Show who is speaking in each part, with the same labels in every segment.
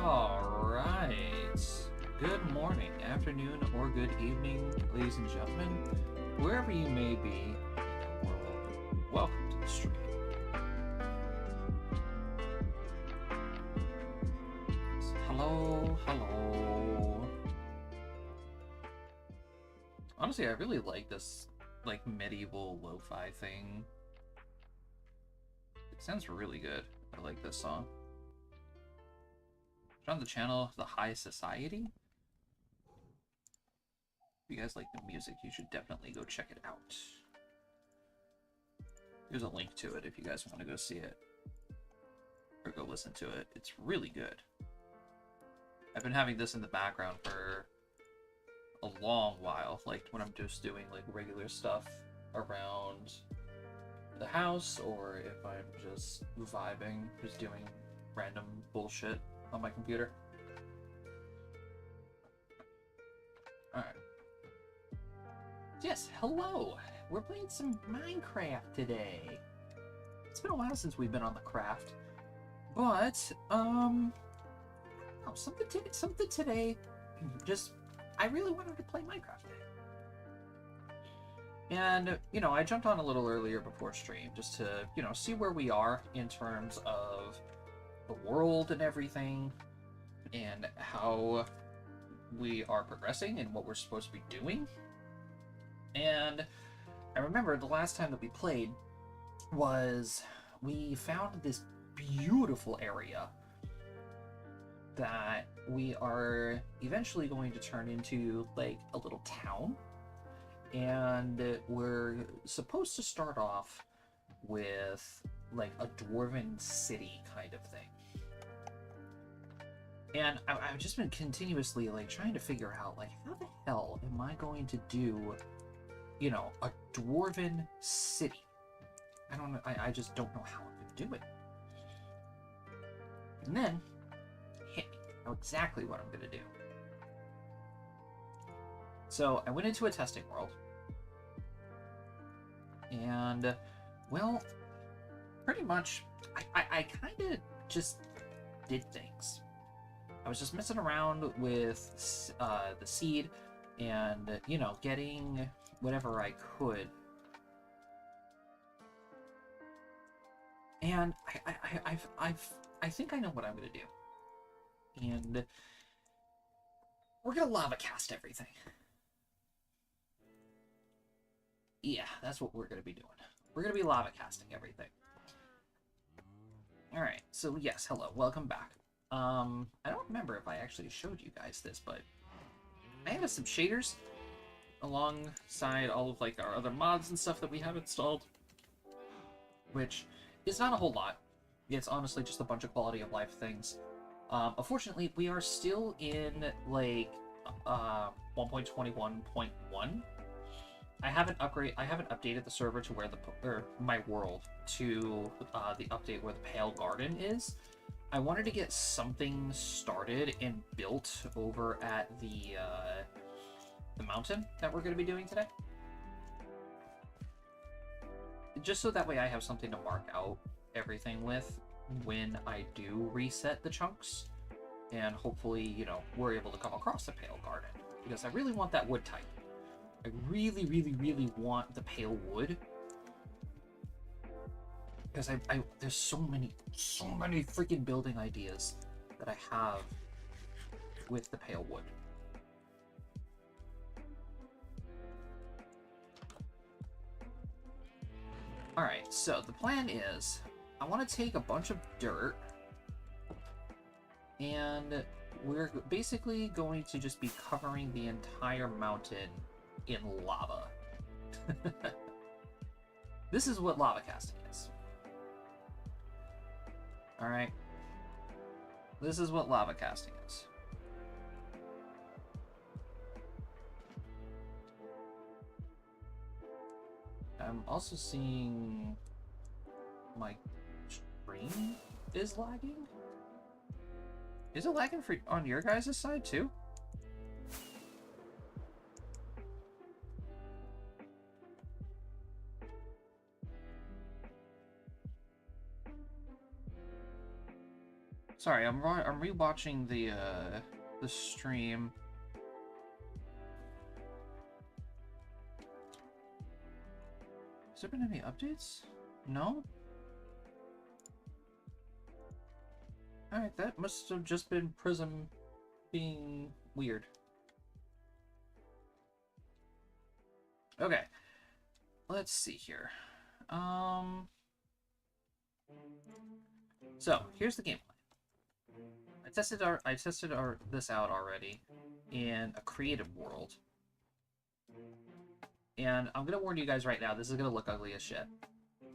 Speaker 1: Alright. Good morning, afternoon, or good evening, ladies and gentlemen, wherever you may be in the world. Welcome to the stream. Hello, hello. Honestly, I really like this, medieval lo-fi thing. It sounds really good. I like this song. It's on the channel The High Society. If you guys like the music, you should definitely go check it out. There's a link to it if you guys want to go see it. Or go listen to it. It's really good. I've been having this in the background for a long while, like when I'm just doing like regular stuff around the house, or if I'm just vibing, just doing random bullshit on my computer. Alright. Yes, hello! We're playing some Minecraft today. It's been a while since we've been on the craft. But, something today, I really wanted to play Minecraft today. And, I jumped on a little earlier before stream, just to, see where we are in terms of the world and everything, and how we are progressing and what we're supposed to be doing. And I remember the last time that we played was we found this beautiful area that we are eventually going to turn into like a little town, and we're supposed to start off with like a dwarven city kind of thing. And I've just been continuously like trying to figure out like how the hell am I going to do, a dwarven city? I don't know. I just don't know how I'm going to do it. And then hit me. I know exactly what I'm going to do. So I went into a testing world. And, well, pretty much, I kind of just did things. I was just messing around with the seed and, getting whatever I could. And I think I know what I'm going to do. And we're going to lava cast everything. Yeah, that's what we're going to be doing. We're going to be lava casting everything. Alright, so yes, hello, welcome back. I don't remember if I actually showed you guys this, but I have some shaders alongside all of like our other mods and stuff that we have installed, which is not a whole lot. It's honestly just a bunch of quality of life things. Unfortunately, we are still in like 1.21.1. I haven't updated the server to where my world to the update where the Pale Garden is. I wanted to get something started and built over at the mountain that we're going to be doing today. Just so that way I have something to mark out everything with when I do reset the chunks. And hopefully, we're able to come across the Pale Garden. Because I really want that wood type. I really, really, really want the pale wood. Because there's so many freaking building ideas that I have with the pale wood. Alright, so the plan is, I want to take a bunch of dirt, and we're basically going to just be covering the entire mountain in lava. This is what lava casting is. Alright. This is what lava casting is. I'm also seeing my stream is lagging. Is it lagging on your guys' side too? Sorry, I'm rewatching the stream. Has there been any updates? No? Alright, that must have just been Prism being weird. Okay. Let's see here. So, here's the game plan. I tested this out already in a creative world. And I'm gonna warn you guys right now, this is gonna look ugly as shit.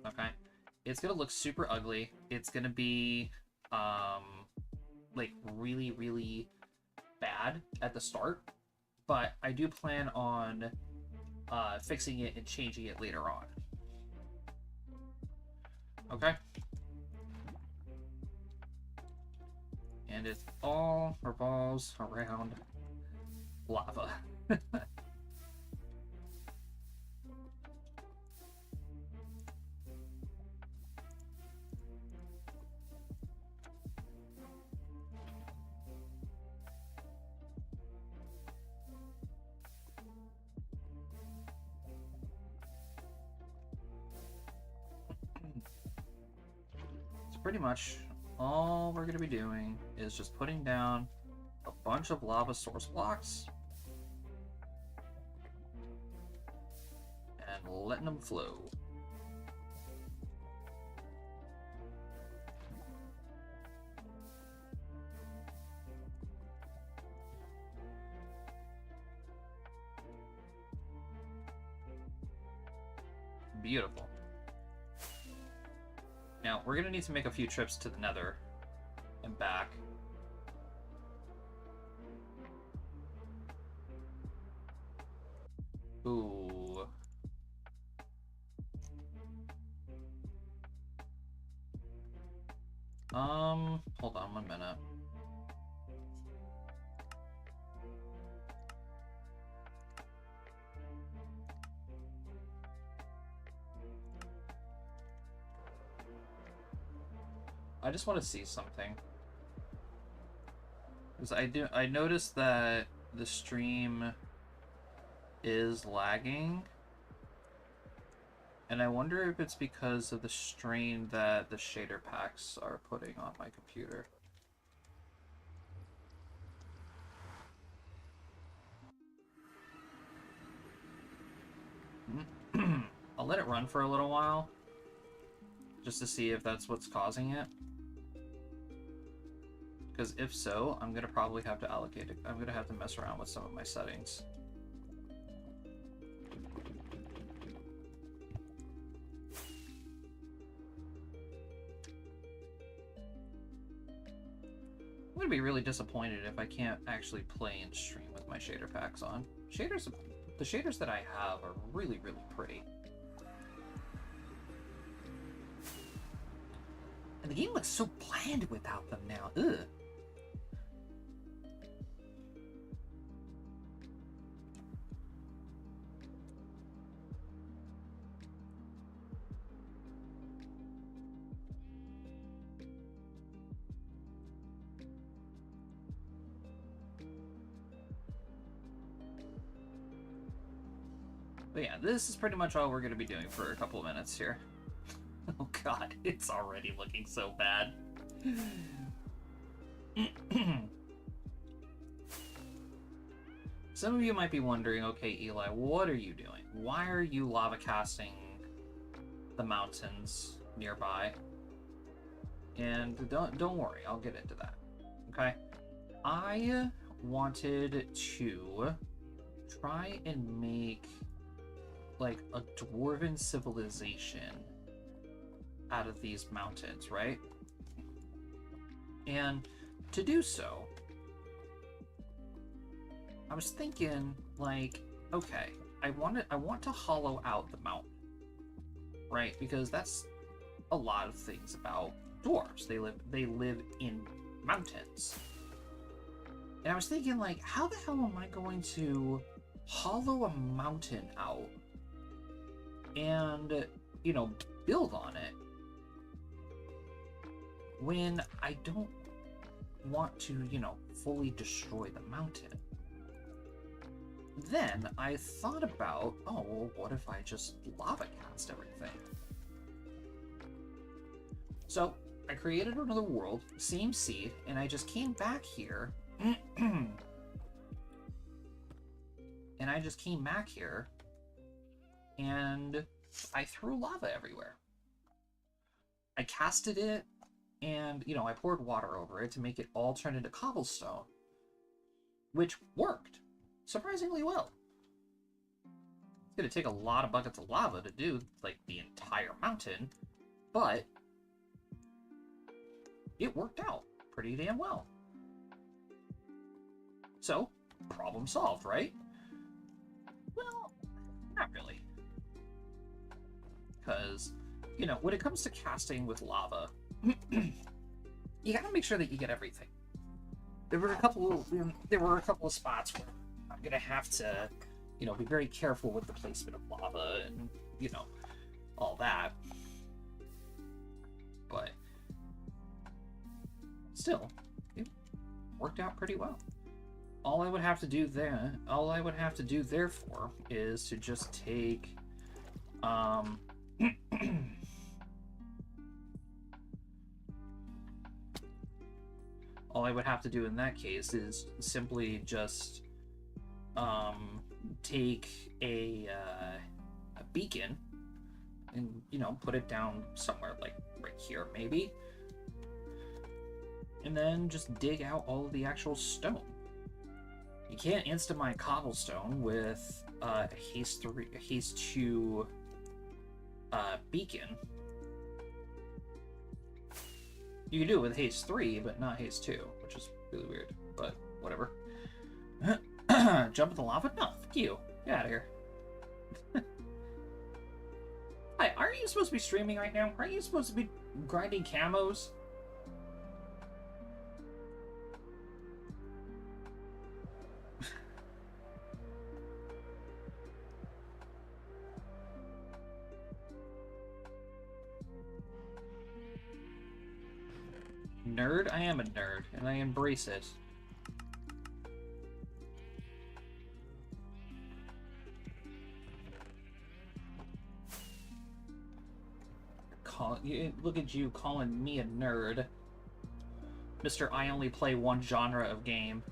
Speaker 1: Okay? It's gonna look super ugly. It's gonna be like really, really bad at the start. But I do plan on fixing it and changing it later on. Okay? And it all revolves around lava. So pretty much all we're going to be doing is just putting down a bunch of lava source blocks and letting them flow. Beautiful. Now, we're going to need to make a few trips to the Nether and back. Ooh. Hold on 1 minute. I just want to see something. Because I noticed that the stream is lagging. And I wonder if it's because of the strain that the shader packs are putting on my computer. I'll let it run for a little while, just to see if that's what's causing it. Because if so, I'm gonna probably have to allocate it. I'm gonna have to mess around with some of my settings. I'm gonna be really disappointed if I can't actually play and stream with my shader packs on. The shaders that I have are really, really pretty. And the game looks so bland without them now. Ugh. But yeah, this is pretty much all we're going to be doing for a couple of minutes here. Oh god, it's already looking so bad. Some of you might be wondering, okay, Eli, what are you doing? Why are you lava casting the mountains nearby? And don't worry, I'll get into that. Okay? I wanted to try and make like a dwarven civilization out of these mountains, right? And to do so, I was thinking like, okay, I want to hollow out the mountain, right? Because that's a lot of things about dwarves. They live in mountains. And I was thinking like, how the hell am I going to hollow a mountain out and, you know, build on it when I don't want to, you know, fully destroy the mountain. Then I thought about, oh, well, what if I just lava cast everything? So I created another world, same seed, and I just came back here. And I just came back here and I threw lava everywhere. I casted it and, you know, I poured water over it to make it all turn into cobblestone, which worked surprisingly well. It's gonna take a lot of buckets of lava to do, like, the entire mountain, but it worked out pretty damn well. So, problem solved, right? Well, not really. Because, you know, when it comes to casting with lava, you gotta make sure that you get everything. There were a couple of spots where I'm gonna have to, you know, be very careful with the placement of lava and, you know, all that. But still, it worked out pretty well. All I would have to do therefore is to just take all I would have to do in that case is simply just take a beacon and, you know, put it down somewhere like right here maybe, and then just dig out all of the actual stone. You can't insta-mine cobblestone with a haste 2 beacon. You can do it with haste 3, but not haste 2, which is really weird, but whatever. Jump in the lava? No, fuck you. Get out of here. Hi, aren't you supposed to be streaming right now? Aren't you supposed to be grinding camos? Nerd? I am a nerd, and I embrace it. Look at you calling me a nerd. Mr. I only play one genre of game.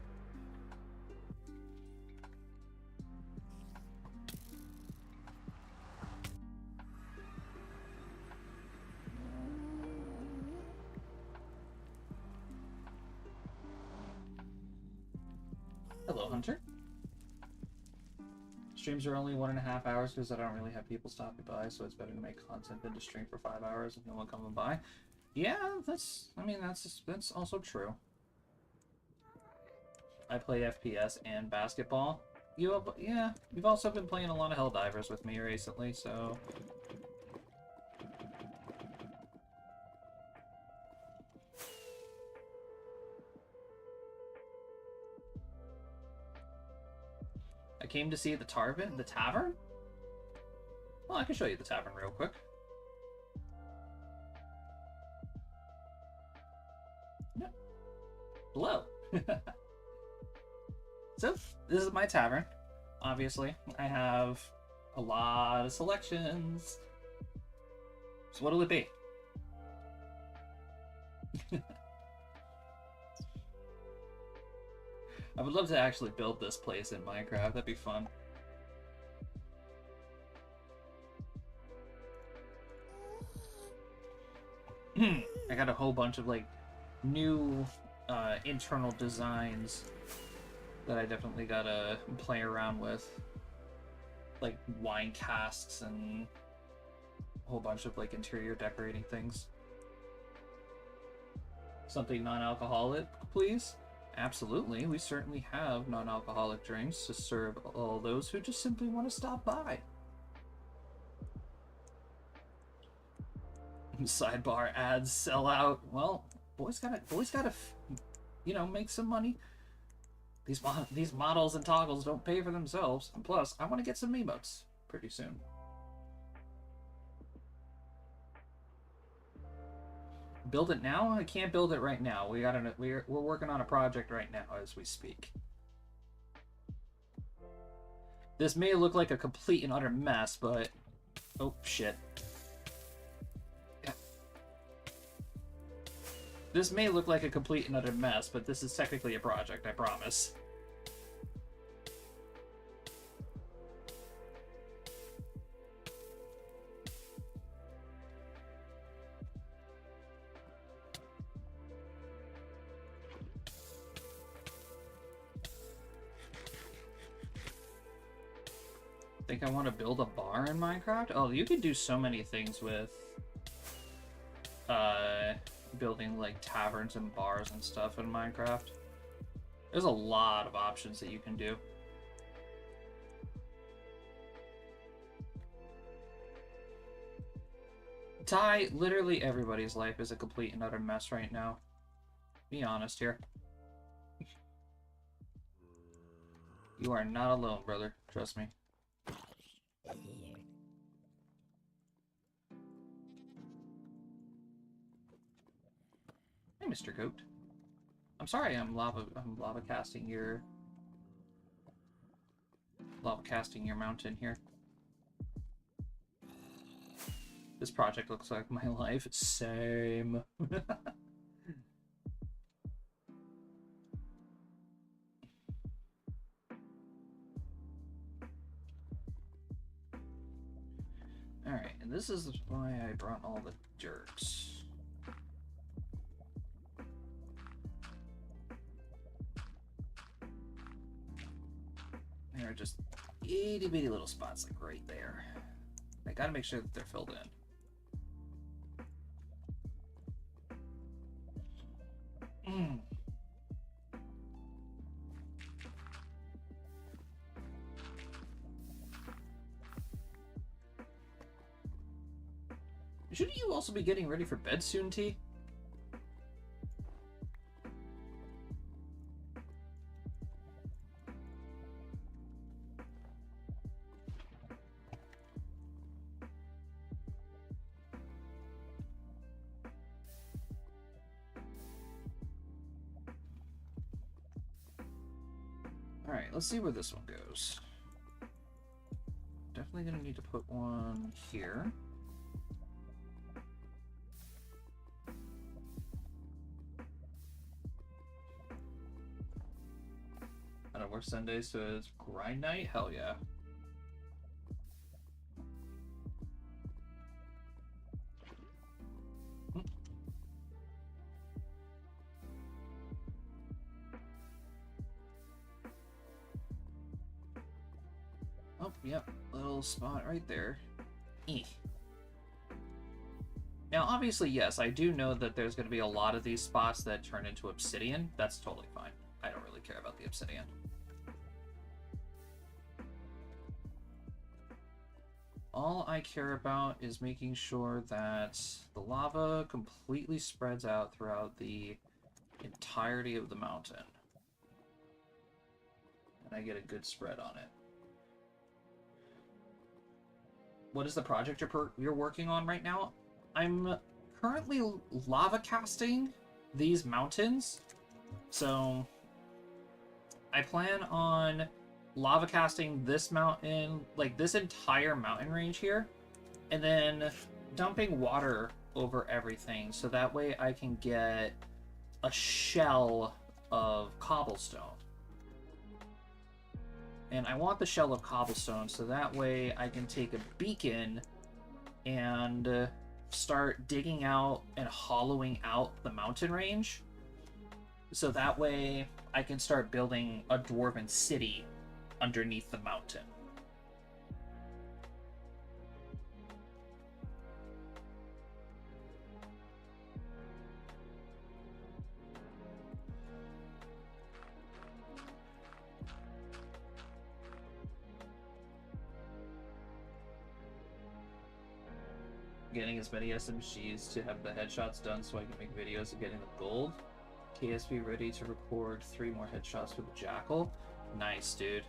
Speaker 1: Hello, Hunter. Streams are only 1.5 hours because I don't really have people stopping by, so it's better to make content than to stream for 5 hours with no one coming by. Yeah, that's also true. I play FPS and basketball. You've also been playing a lot of Helldivers with me recently, so... I came to see the tavern? Well, I can show you the tavern real quick. Yep. Hello. So, this is my tavern. Obviously, I have a lot of selections. So what'll it be? I would love to actually build this place in Minecraft. That'd be fun. I got a whole bunch of like new internal designs that I definitely gotta play around with, like wine casks and a whole bunch of like interior decorating things. Something non-alcoholic, please? Absolutely, we certainly have non-alcoholic drinks to serve all those who just simply want to stop by. Sidebar ads sell out. Well, boys gotta, you know, make some money. These models and toggles don't pay for themselves, and plus, I want to get some emotes pretty soon. Build it now? I can't build it right now. We're working on a project right now as we speak. This may look like a complete and utter mess, but... Oh, shit. Yeah. This may look like a complete and utter mess, but this is technically a project, I promise. Think I want to build a bar in Minecraft? Oh, you could do so many things with building like taverns and bars and stuff in Minecraft. There's a lot of options that you can do. Ty, literally everybody's life is a complete and utter mess right now. Be honest here. You are not alone, brother. Trust me. Hey, Mr. Goat. I'm sorry I'm lava casting your mountain here. This project looks like my life. Same. Alright, and this is why I brought all the dirt. There are just itty bitty little spots like right there. I gotta make sure that they're filled in. Shouldn't you also be getting ready for bed soon, T? Alright, let's see where this one goes. Definitely gonna need to put one here. I don't work Sundays, so it's grind night? Hell yeah. Oh, yep. Little spot right there. Eek. Now, obviously, yes, I do know that there's going to be a lot of these spots that turn into obsidian. That's totally fine. I don't really care about the obsidian. All I care about is making sure that the lava completely spreads out throughout the entirety of the mountain. And I get a good spread on it. What is the project you're working on right now? I'm currently lava casting these mountains. So I plan on lava casting this mountain, like this entire mountain range here, and then dumping water over everything so that way I can get a shell of cobblestone. And I want the shell of cobblestone so that way I can take a beacon and start digging out and hollowing out the mountain range. So that way I can start building a dwarven city underneath the mountain. Getting as many SMGs to have the headshots done so I can make videos of getting the gold. KSP ready to record 3 more headshots with the Jackal. Nice, dude.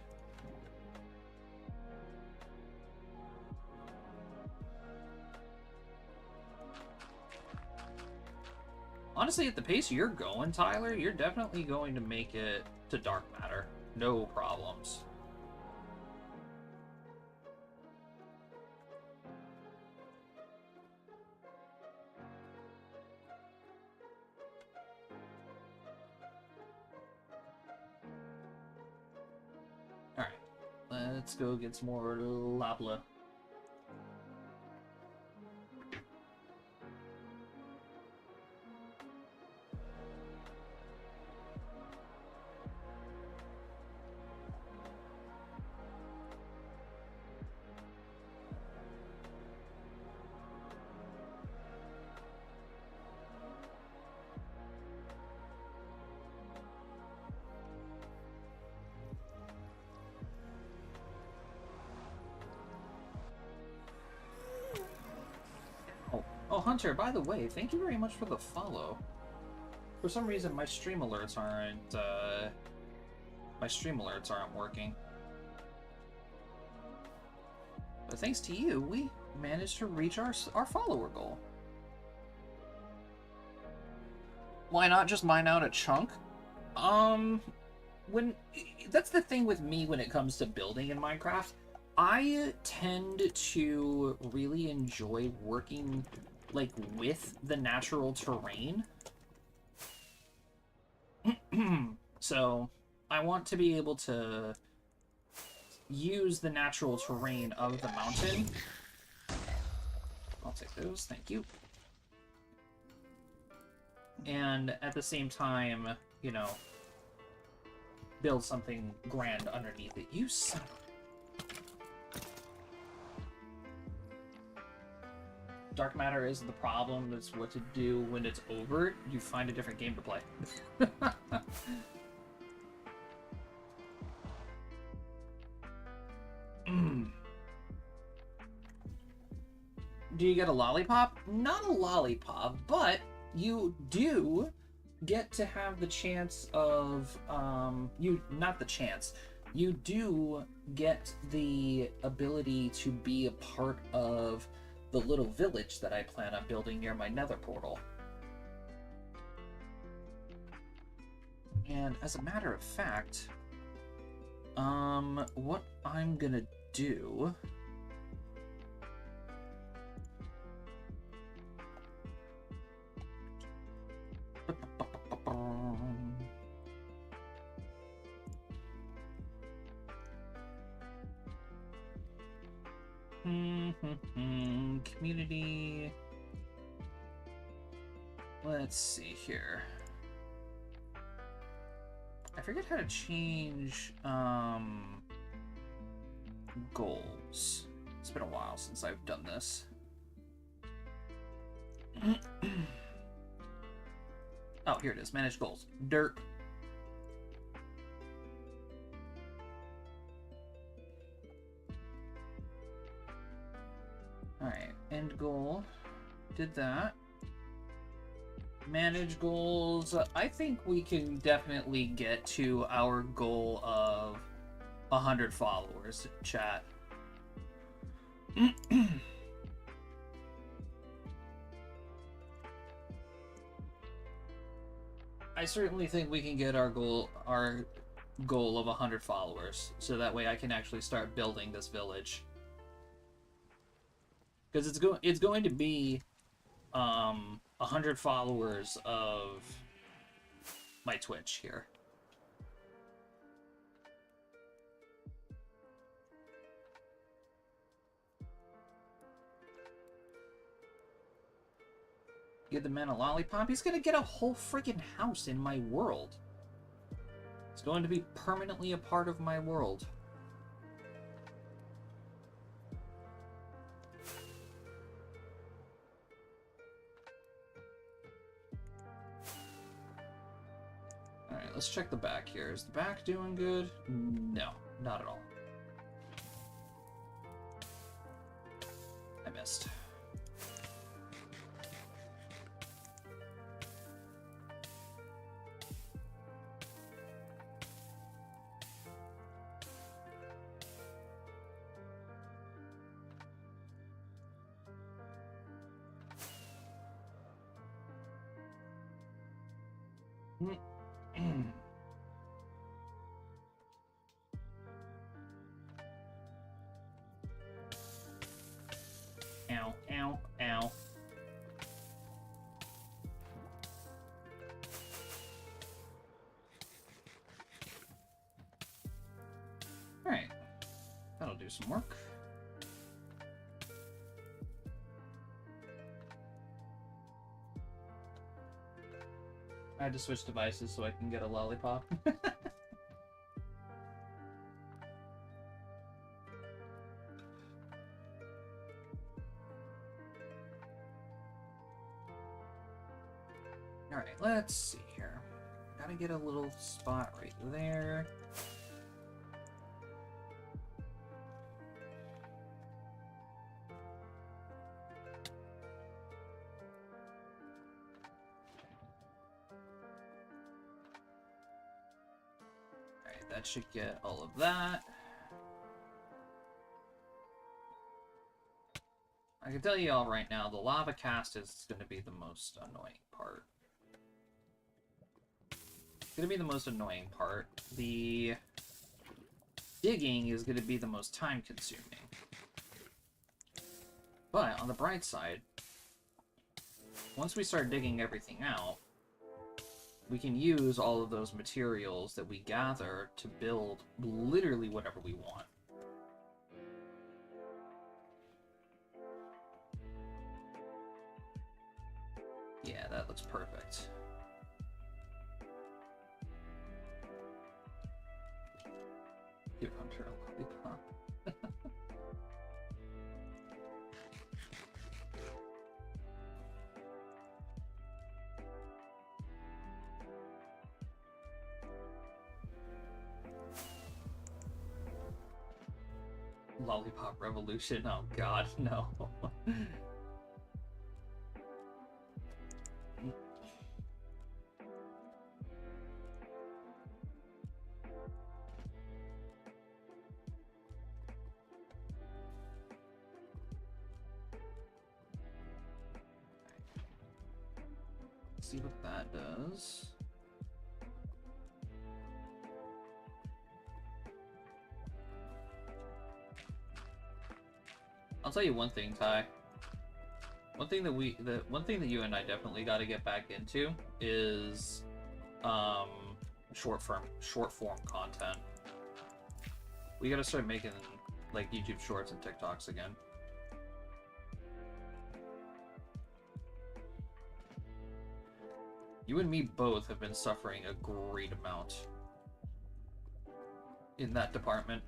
Speaker 1: Honestly, at the pace you're going, Tyler, you're definitely going to make it to Dark Matter. No problems. Alright. Let's go get some more Labla. Oh, Hunter, by the way, thank you very much for the follow. For some reason, my stream alerts aren't working. But thanks to you, we managed to reach our follower goal. Why not just mine out a chunk? That's the thing with me when it comes to building in Minecraft. I tend to really enjoy working like with the natural terrain. So I want to be able to use the natural terrain of the mountain. I'll take those, thank you. And at the same time, you know, build something grand underneath it. You son of... Dark Matter is the problem. That's what to do when it's over. You find a different game to play. Do you get a lollipop? Not a lollipop, but you do get to have the chance of, you do get the ability to be a part of the little village that I plan on building near my nether portal. And as a matter of fact, what I'm gonna do... Community. Let's see here. I forget how to change goals. It's been a while since I've done this. Oh, here it is. Manage goals. Dirt. Alright, end goal. Did that. Manage goals. I think we can definitely get to our goal of 100 followers, chat. I certainly think we can get our goal of 100 followers, so that way I can actually start building this village. Because it's going to be 100 followers of my Twitch here. Give the man a lollipop. He's gonna get a whole freaking house in my world. It's going to be permanently a part of my world. Alright, let's check the back here. Is the back doing good? No, not at all. I missed. Ow, ow, ow. Alright. That'll do some work. I had to switch devices so I can get a lollipop. Alright, let's see here. Gotta get a little spot right there. Alright, that should get all of that. I can tell you all right now, the lava cast is going to be the most annoying part. It's going to be the most annoying part. The digging is going to be the most time consuming. But on the bright side, once we start digging everything out, we can use all of those materials that we gather to build literally whatever we want. Yeah, that looks perfect. Give Hunter a lollipop. Lollipop revolution, oh god, no. See what that does. I'll tell you one thing, Ty. One thing that you and I definitely got to get back into is short form content. We got to start making like YouTube shorts and TikToks again. You and me both have been suffering a great amount in that department.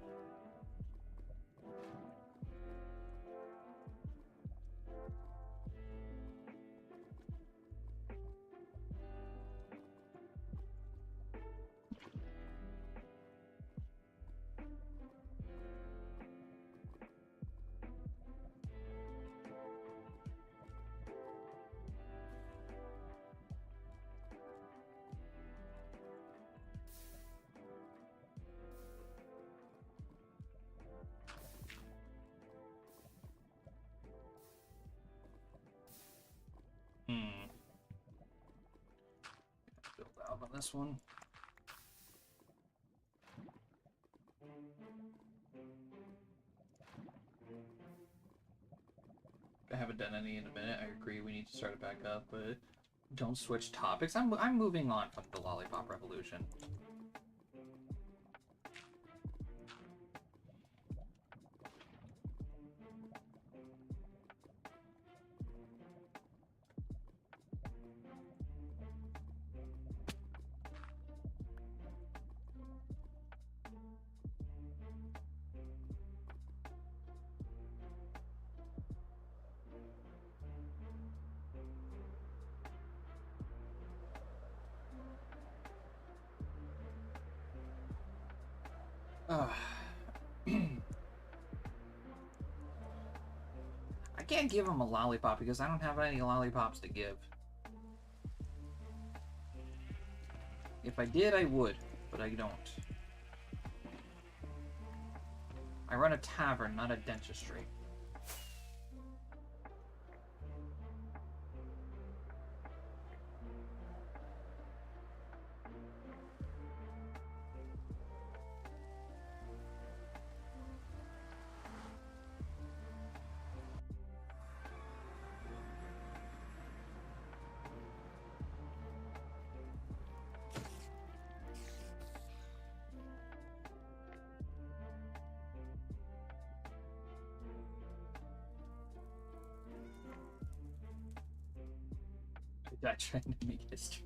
Speaker 1: Build out on this one. I haven't done any in a minute. I agree we need to start it back up, but don't switch topics. I'm moving on from the Lollipop Revolution. I can't give him a lollipop because I don't have any lollipops to give. If I did, I would, but I don't. I run a tavern, not a dentistry. I tried to make history.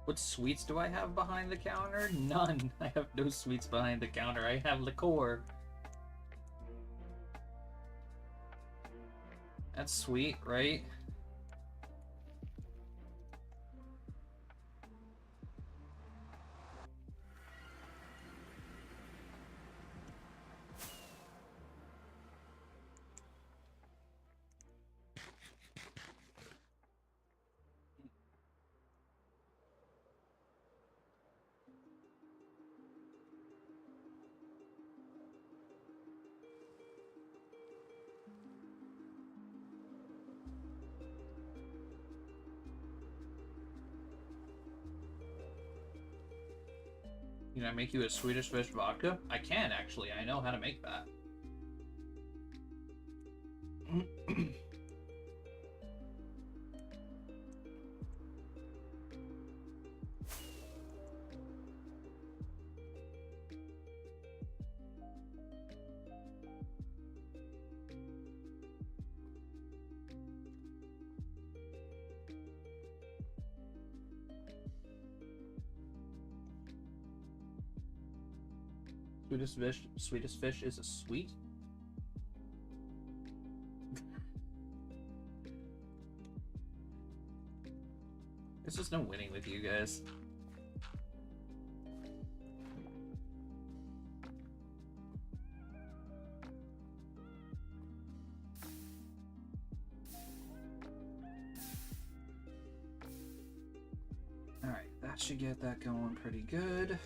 Speaker 1: What sweets do I have behind the counter? None. I have no sweets behind the counter. I have liqueur. That's sweet, right? Can I make you a Swedish fish vodka? I can, actually. I know how to make that. Sweetest fish is a sweet? There's just no winning with you guys. Alright, that should get that going pretty good.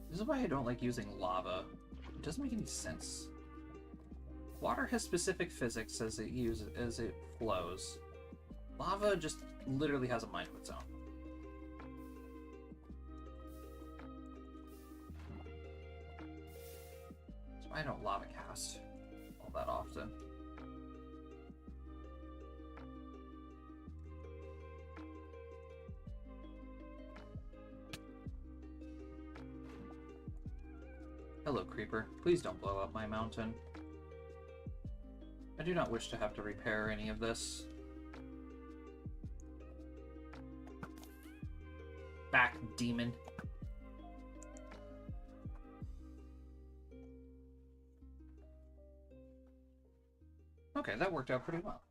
Speaker 1: This is why I don't like using lava. It doesn't make any sense. Water has specific physics as it flows. Lava just literally has a mind of its own. That's why I don't lava cast all that often. Hello, Creeper. Please don't blow up my mountain. I do not wish to have to repair any of this. Back, demon. Okay, that worked out pretty well.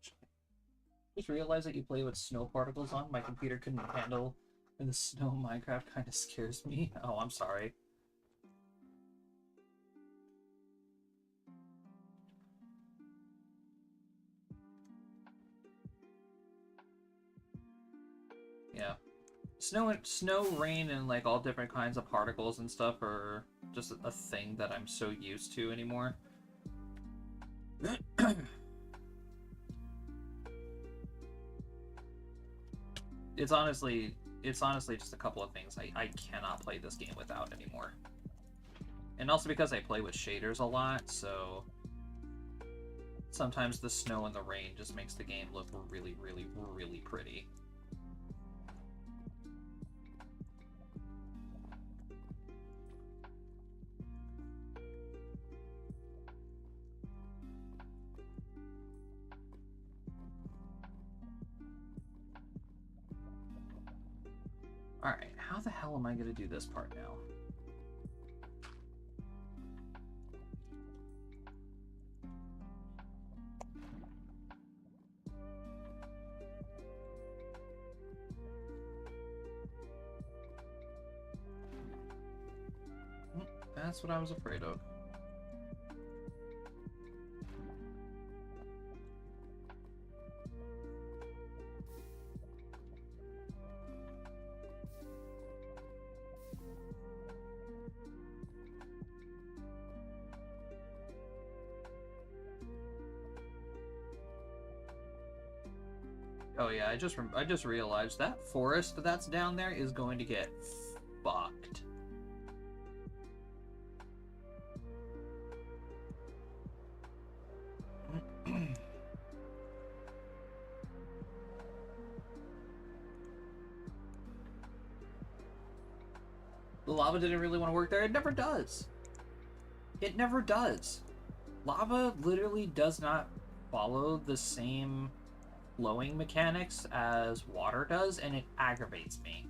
Speaker 1: Just realized that you play with snow particles on. My computer couldn't handle, and the snow in Minecraft kind of scares me. Oh, I'm sorry. Yeah. Snow, rain, and like all different kinds of particles and stuff are just a thing that I'm so used to anymore. It's honestly just a couple of things I cannot play this game without anymore. And also because I play with shaders a lot, so sometimes the snow and the rain just makes the game look really, really, really pretty. Alright, how the hell am I going to do this part now? That's what I was afraid of. Oh yeah, I just realized that forest that's down there is going to get fucked. The lava didn't really want to work there. It never does. It never does. Lava literally does not follow the same flowing mechanics as water does, and it aggravates me.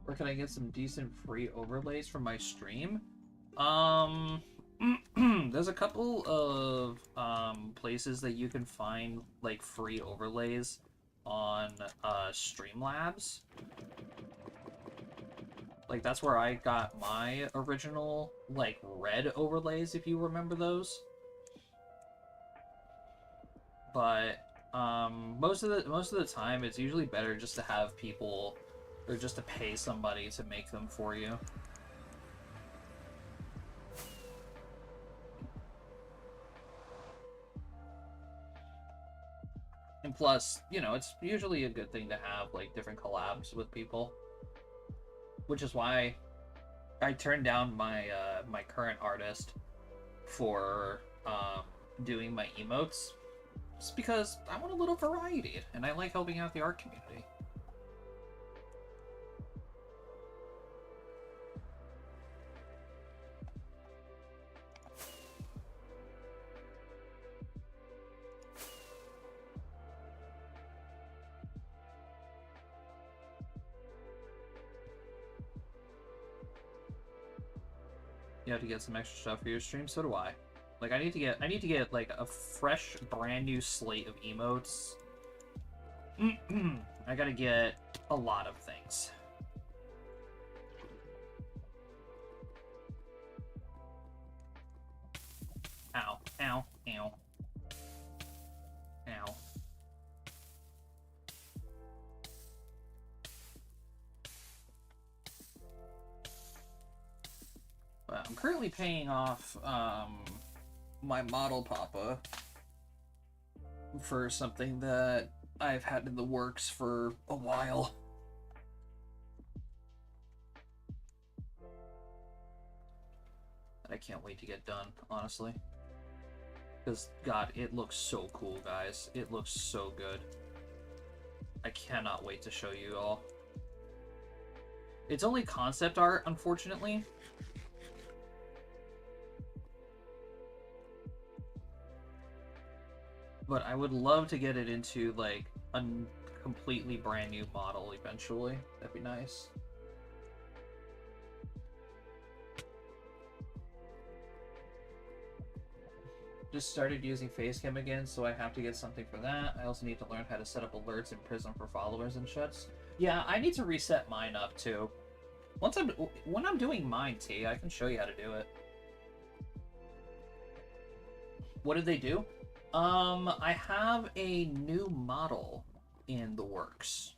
Speaker 1: Where can I get some decent free overlays from my stream? There's a couple of places that you can find like free overlays on Streamlabs. Like that's where I got my original like red overlays, if you remember those. But most of the time it's usually better just to have people or just to pay somebody to make them for you. And plus, you know, it's usually a good thing to have like different collabs with people. Which is why I turned down my my current artist for doing my emotes. Just because I want a little variety and I like helping out the art community. You have to get some extra stuff for your stream, so do I. Like I need to get like a fresh brand new slate of emotes. I gotta get a lot of things. Ow, ow, ow. Ow. But I'm currently paying off my model papa for something that I've had in the works for a while. I can't wait to get done, honestly. Because, God, it looks so cool, guys. It looks so good. I cannot wait to show you all. It's only concept art, unfortunately. But I would love to get it into, like, a completely brand new model eventually. That'd be nice. Just started using Facecam again, so I have to get something for that. I also need to learn how to set up alerts in Prism for followers and shuts. Yeah, I need to reset mine up too. When I'm doing mine, T, I can show you how to do it. What did they do? I have a new model in the works.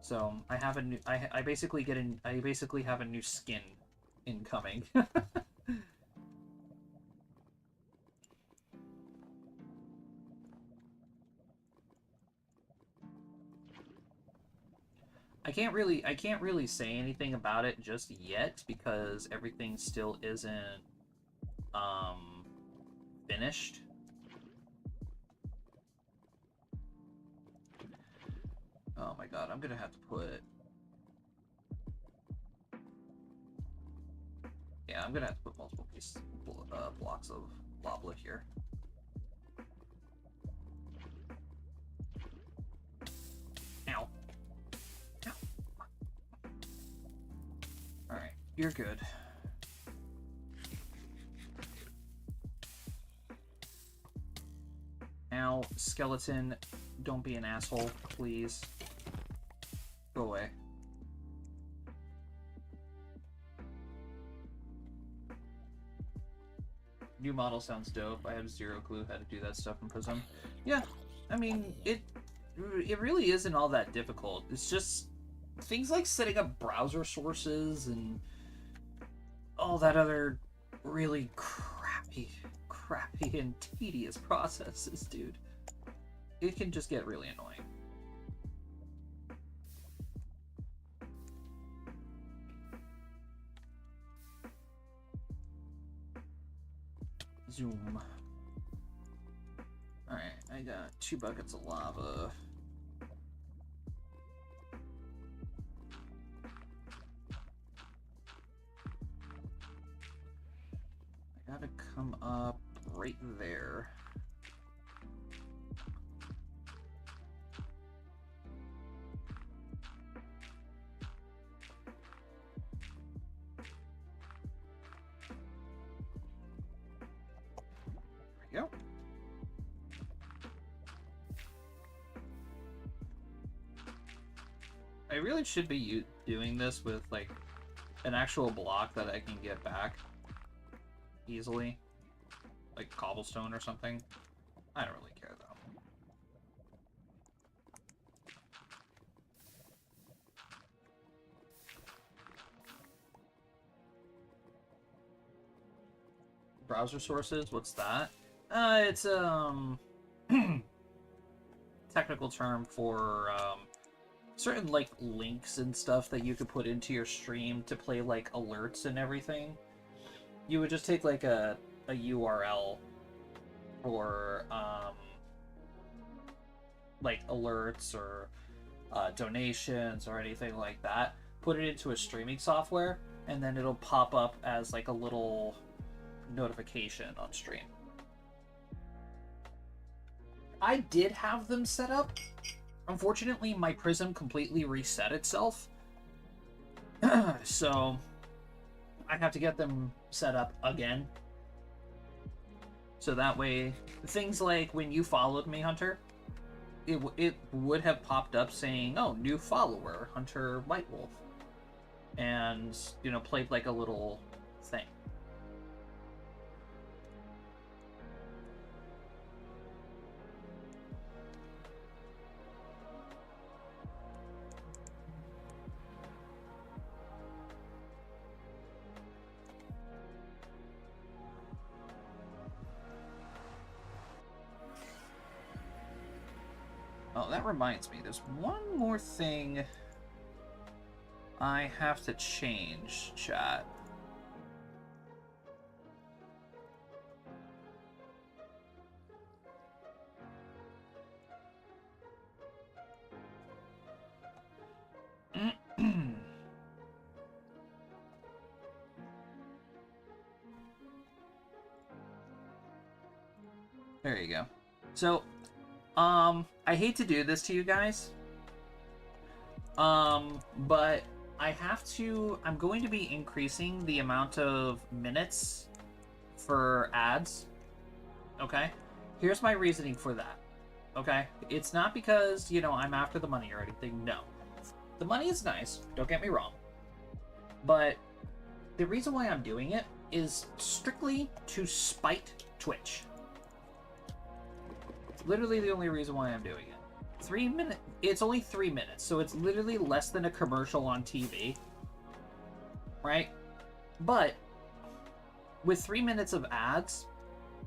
Speaker 1: So I have a new. I basically have a new skin incoming. I can't really say anything about it just yet because everything still isn't finished. Oh my god, I'm gonna have to put... Yeah, I'm gonna have to put multiple blocks of Lobla here. Ow. Ow. Alright, you're good. Now, skeleton, don't be an asshole, please. Go away. New model sounds dope. I have zero clue how to do that stuff in Prism. Yeah, I mean, it really isn't all that difficult. It's just things like setting up browser sources and all that other really crappy and tedious processes, dude. It can just get really annoying. Zoom. Alright, I got 2 buckets of lava. I gotta come up right there. There we go. I really should be doing this with like an actual block that I can get back easily, like cobblestone or something. I don't really care though. Browser sources, what's that? It's technical term for certain like links and stuff that you could put into your stream to play like alerts and everything. You would just take like a URL for like alerts or donations or anything like that, put it into a streaming software, and then it'll pop up as like a little notification on stream. I did have them set up. Unfortunately, my Prism completely reset itself. So I have to get them set up again. So that way, things like when you followed me, Hunter, it would have popped up saying, oh, new follower, Hunter Whitewolf. And, you know, played like a little thing. Oh, that reminds me, there's one more thing I have to change, chat. There you go. So, I hate to do this to you guys, but I'm going to be increasing the amount of minutes for ads, okay? Here's my reasoning for that, okay? It's not because, you know, I'm after the money or anything, no. The money is nice, don't get me wrong, but the reason why I'm doing it is strictly to spite Twitch. Literally the only reason why I'm doing it. 3 minutes. It's only 3 minutes, so it's literally less than a commercial on TV. Right? But with 3 minutes of ads,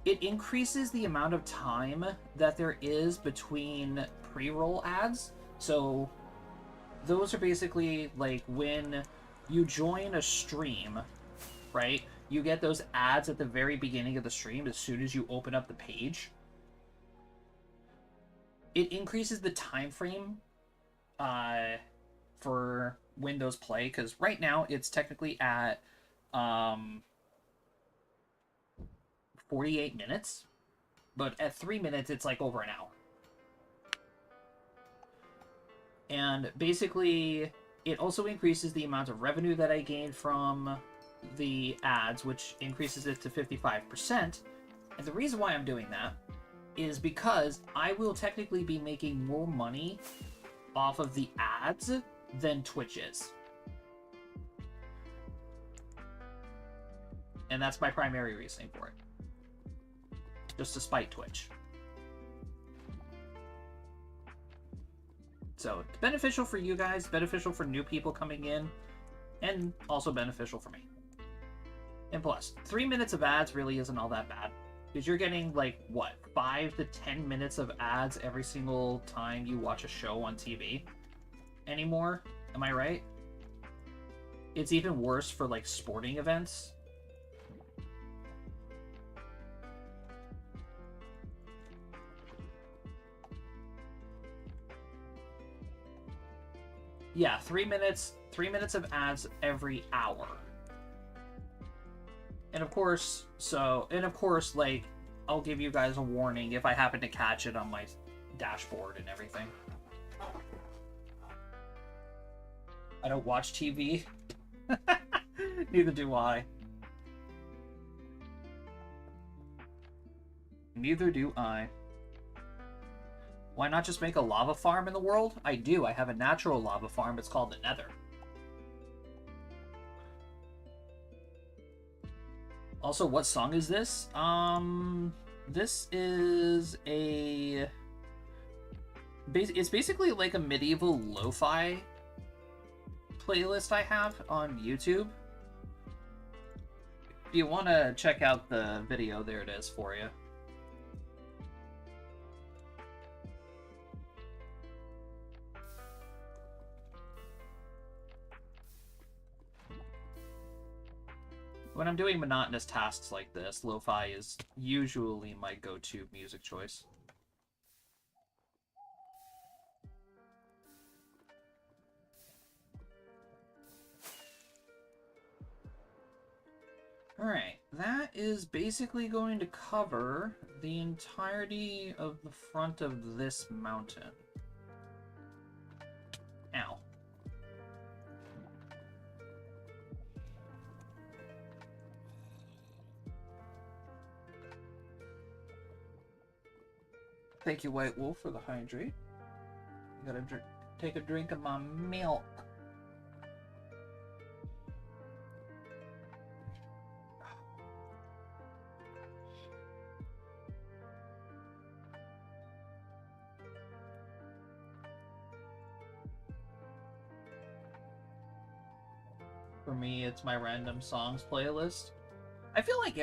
Speaker 1: it increases the amount of time that there is between pre-roll ads. So those are basically like when you join a stream, right? You get those ads at the very beginning of the stream as soon as you open up the page. It increases the time frame for when those play, because right now it's technically at 48 minutes, but at 3 minutes it's like over an hour. And basically, it also increases the amount of revenue that I gain from the ads, which increases it to 55%. And the reason why I'm doing that is because I will technically be making more money off of the ads than Twitch is. And that's my primary reasoning for it. just to spite Twitch. So it's beneficial for you guys, beneficial for new people coming in, and also beneficial for me. And plus, 3 minutes of ads really isn't all that bad. Because you're getting, like, what, 5 to 10 minutes of ads every single time you watch a show on TV anymore? Am I right? It's even worse for, like, sporting events. Yeah, 3 minutes of ads every hour. And of course, like, I'll give you guys a warning if I happen to catch it on my dashboard and everything. I don't watch TV. Neither do I. Neither do I. Why not just make a lava farm in the world? I do. I have a natural lava farm. It's called the Nether. Also, what song is this? This is a... It's basically like a medieval lo-fi playlist I have on YouTube. If you want to check out the video, there it is for you. When I'm doing monotonous tasks like this, lo-fi is usually my go-to music choice. Alright, that is basically going to cover the entirety of the front of this mountain. Ow. Thank you, White Wolf, for the hydrate. You gotta take a drink of my milk. For me, it's my random songs playlist. I feel like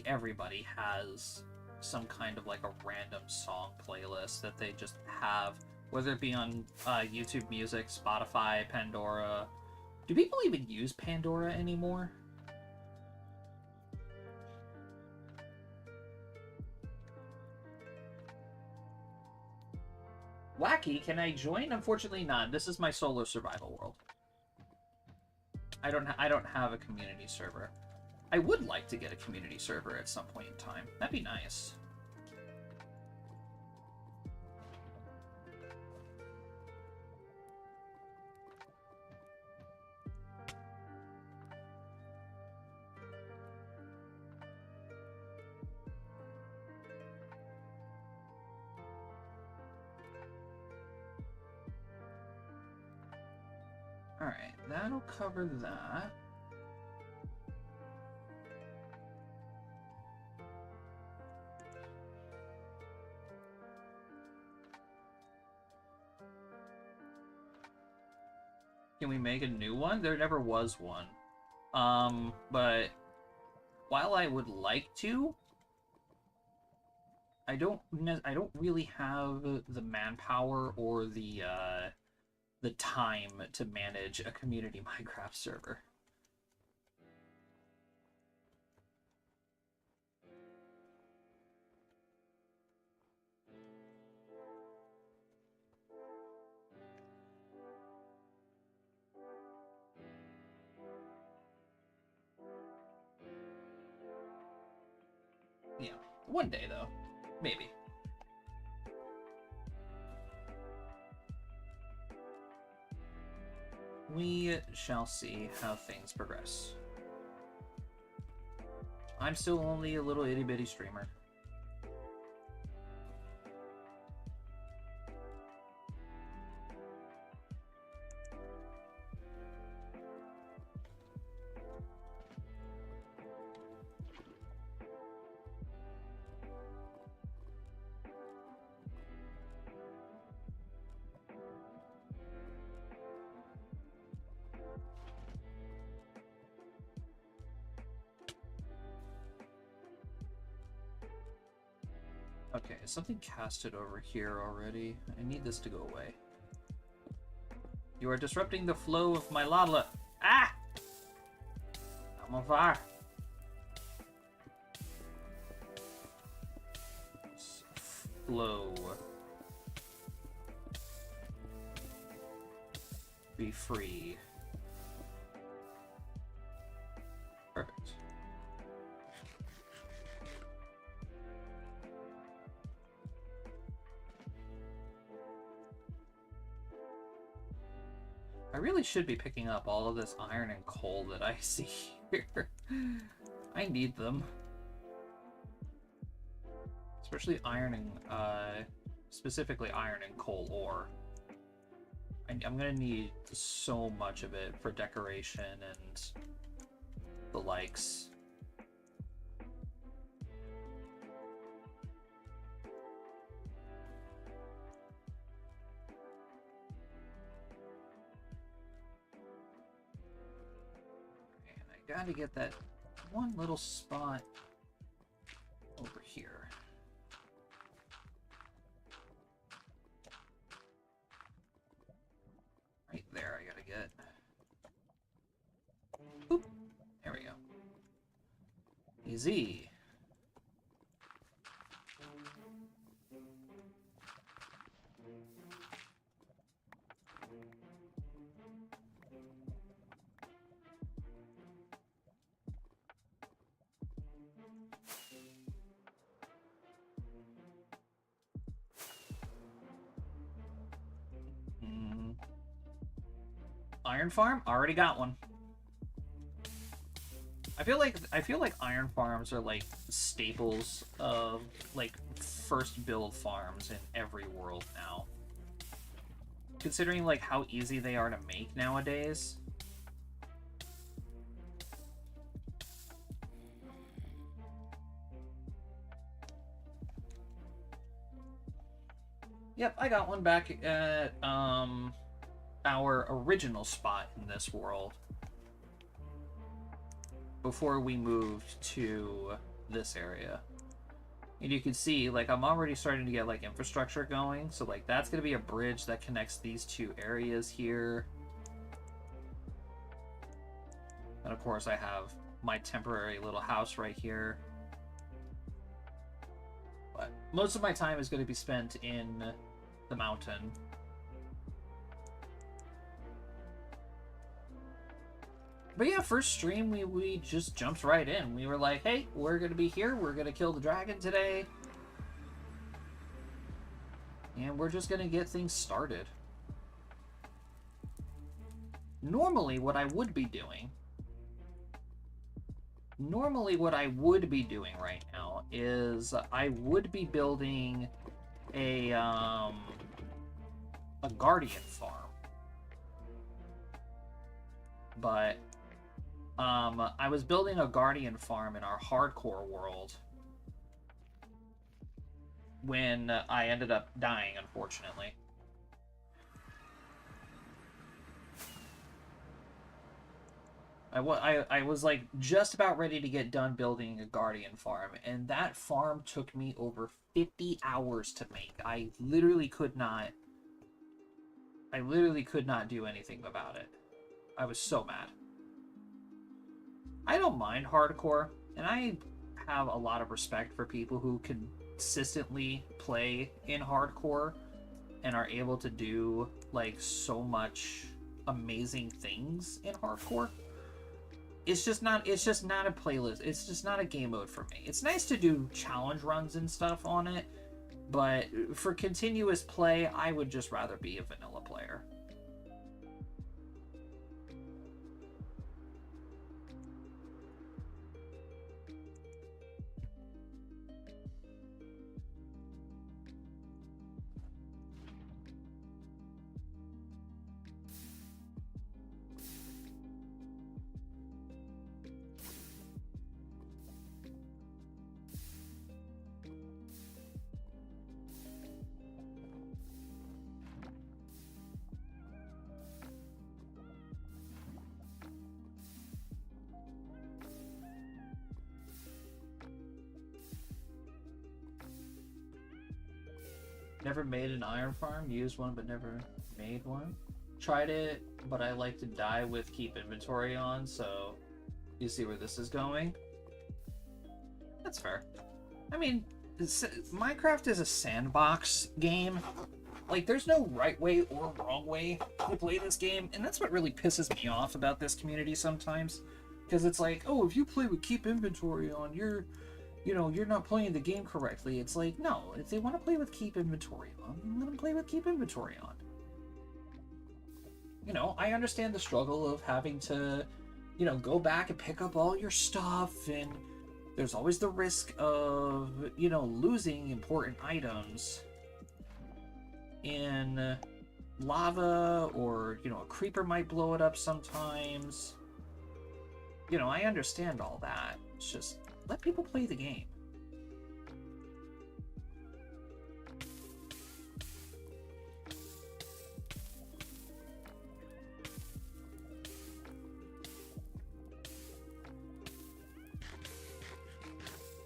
Speaker 1: everybody has some kind of like a random song playlist that they just have, whether it be on YouTube Music, Spotify, Pandora. Do people even use Pandora anymore? Wacky, can I join? Unfortunately not. This is my solo survival world. I don't have a community server. I would like to get a community server at some point in time. That'd be nice. Alright, that'll cover that. Can we make a new one? There never was one. But while I would like to, I don't really have the manpower or the time to manage a community Minecraft server. Yeah, one day though, maybe. We shall see how things progress. I'm still only a little itty-bitty streamer. Okay, something casted over here already. I need this to go away. You are disrupting the flow of my lava. Ah! I'm on fire. Flow. Be free. Perfect. I really should be picking up all of this iron and coal that I see here. I need them. Especially iron and, specifically iron and coal ore. I'm gonna need so much of it for decoration and the likes. Gotta get that one little spot over here. Right there, I gotta get. Boop. There we go. Easy. Iron farm? Already got one. I feel like iron farms are like staples of like first build farms in every world now. Considering like how easy they are to make nowadays. Yep, I got one back at our original spot in this world before we moved to this area. And you can see, like, I'm already starting to get, like, infrastructure going. So, like, that's going to be a bridge that connects these two areas here. And, of course, I have my temporary little house right here. But most of my time is going to be spent in the mountain. But yeah, first stream, we just jumped right in. We were like, hey, we're going to be here. We're going to kill the dragon today. And we're just going to get things started. Normally, what I would be doing right now is I would be building a guardian farm. But I was building a guardian farm in our hardcore world when I ended up dying, unfortunately. I was like just about ready to get done building a guardian farm, and that farm took me over 50 hours to make. I literally could not do anything about it. I was so mad. I don't mind hardcore, and I have a lot of respect for people who consistently play in hardcore and are able to do like so much amazing things in hardcore. It's just not a playlist. It's just not a game mode for me. It's nice to do challenge runs and stuff on it, but for continuous play, I would just rather be a vanilla player. Never made an iron farm, used one but never made one. Tried it, but I like to die with keep inventory on, so you see where this is going? That's fair. I mean, Minecraft is a sandbox game. Like, there's no right way or wrong way to play this game, and that's what really pisses me off about this community sometimes. Because it's like, oh, if you play with keep inventory on, you're not playing the game correctly. It's like, no, if they want to play with keep inventory on, let them play with keep inventory on. You know, I understand the struggle of having to, go back and pick up all your stuff, and there's always the risk of, losing important items in lava, or, a creeper might blow it up sometimes. I understand all that. It's just, let people play the game.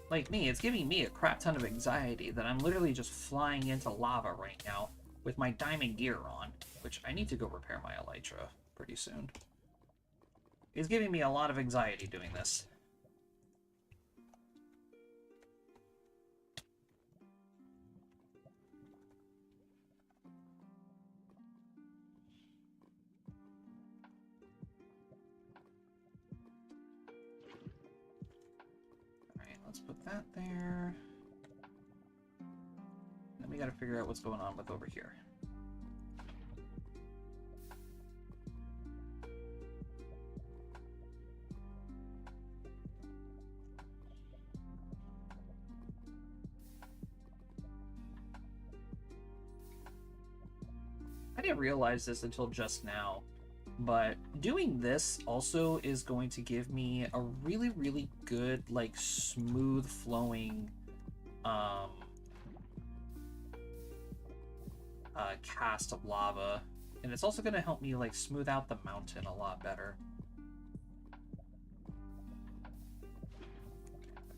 Speaker 1: Like me, it's giving me a crap ton of anxiety that I'm literally just flying into lava right now with my diamond gear on, which I need to go repair my elytra pretty soon. It's giving me a lot of anxiety doing this. Let's put that there. Then we gotta figure out what's going on with over here. I didn't realize this until just now, but doing this also is going to give me a really, really good, like, smooth flowing cast of lava. And it's also going to help me, like, smooth out the mountain a lot better.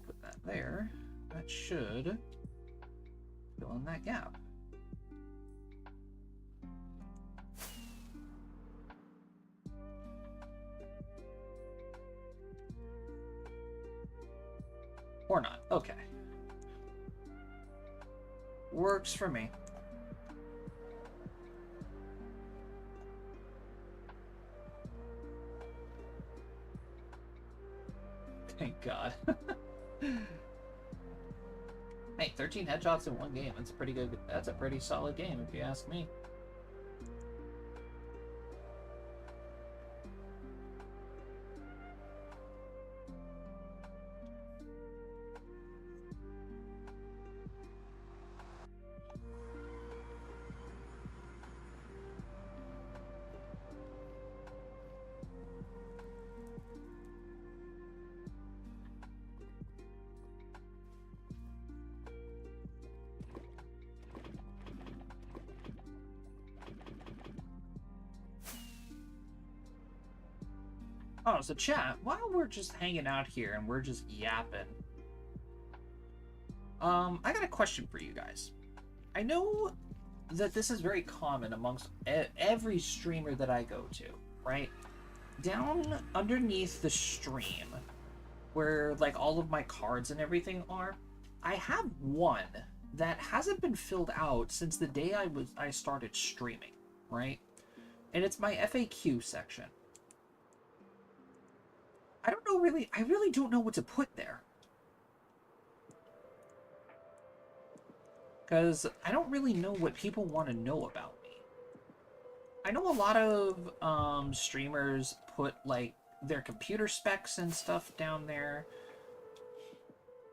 Speaker 1: Put that there. That should fill in that gap. Or not. Okay. Works for me. Thank God. Hey, 13 headshots in one game. That's pretty good. That's a pretty solid game, if you ask me. Oh, so chat, while we're just hanging out here and we're just yapping, I got a question for you guys. I know that this is very common amongst every streamer that I go to, right? Down underneath the stream, where like all of my cards and everything are, I have one that hasn't been filled out since the day I started streaming, right? And it's my FAQ section. I really don't know what to put there. Because I don't really know what people want to know about me. I know a lot of streamers put like their computer specs and stuff down there.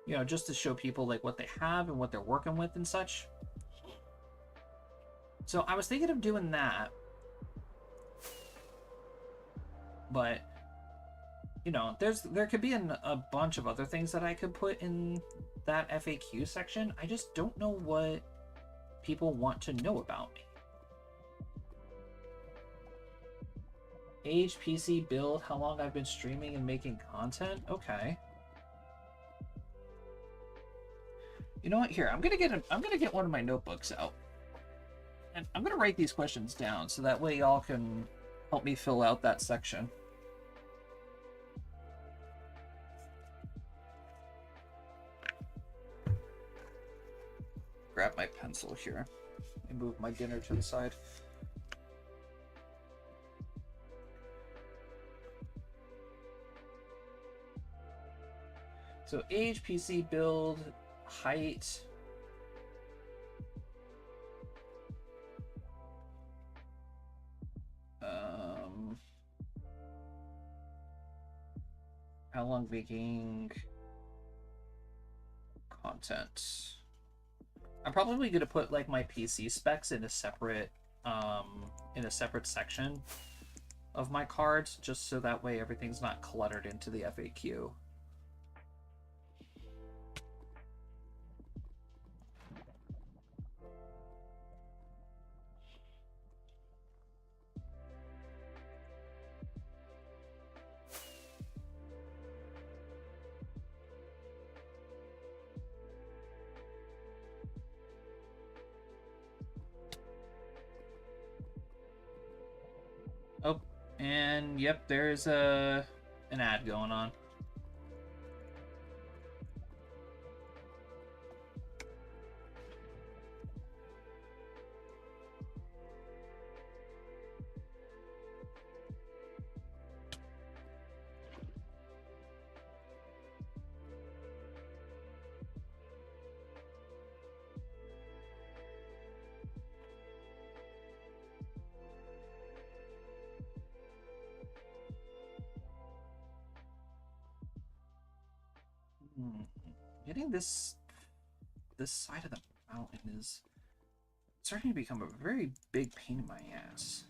Speaker 1: You know, just to show people like what they have and what they're working with and such. So I was thinking of doing that. But you know, there could be a bunch of other things that I could put in that FAQ section. I just don't know what people want to know about me. Age, PC, build, how long I've been streaming and making content. Okay. You know what? Here, I'm gonna get one of my notebooks out, And I'm going to write these questions down so that way y'all can help me fill out that section. Grab my pencil here and move my dinner to the side. So age, PC build, height. How long making content? I'm probably gonna put like my PC specs in a separate section of my cards, just so that way everything's not cluttered into the FAQ. Oh, and yep, there's an ad going on. Getting this side of the mountain is starting to become a very big pain in my ass.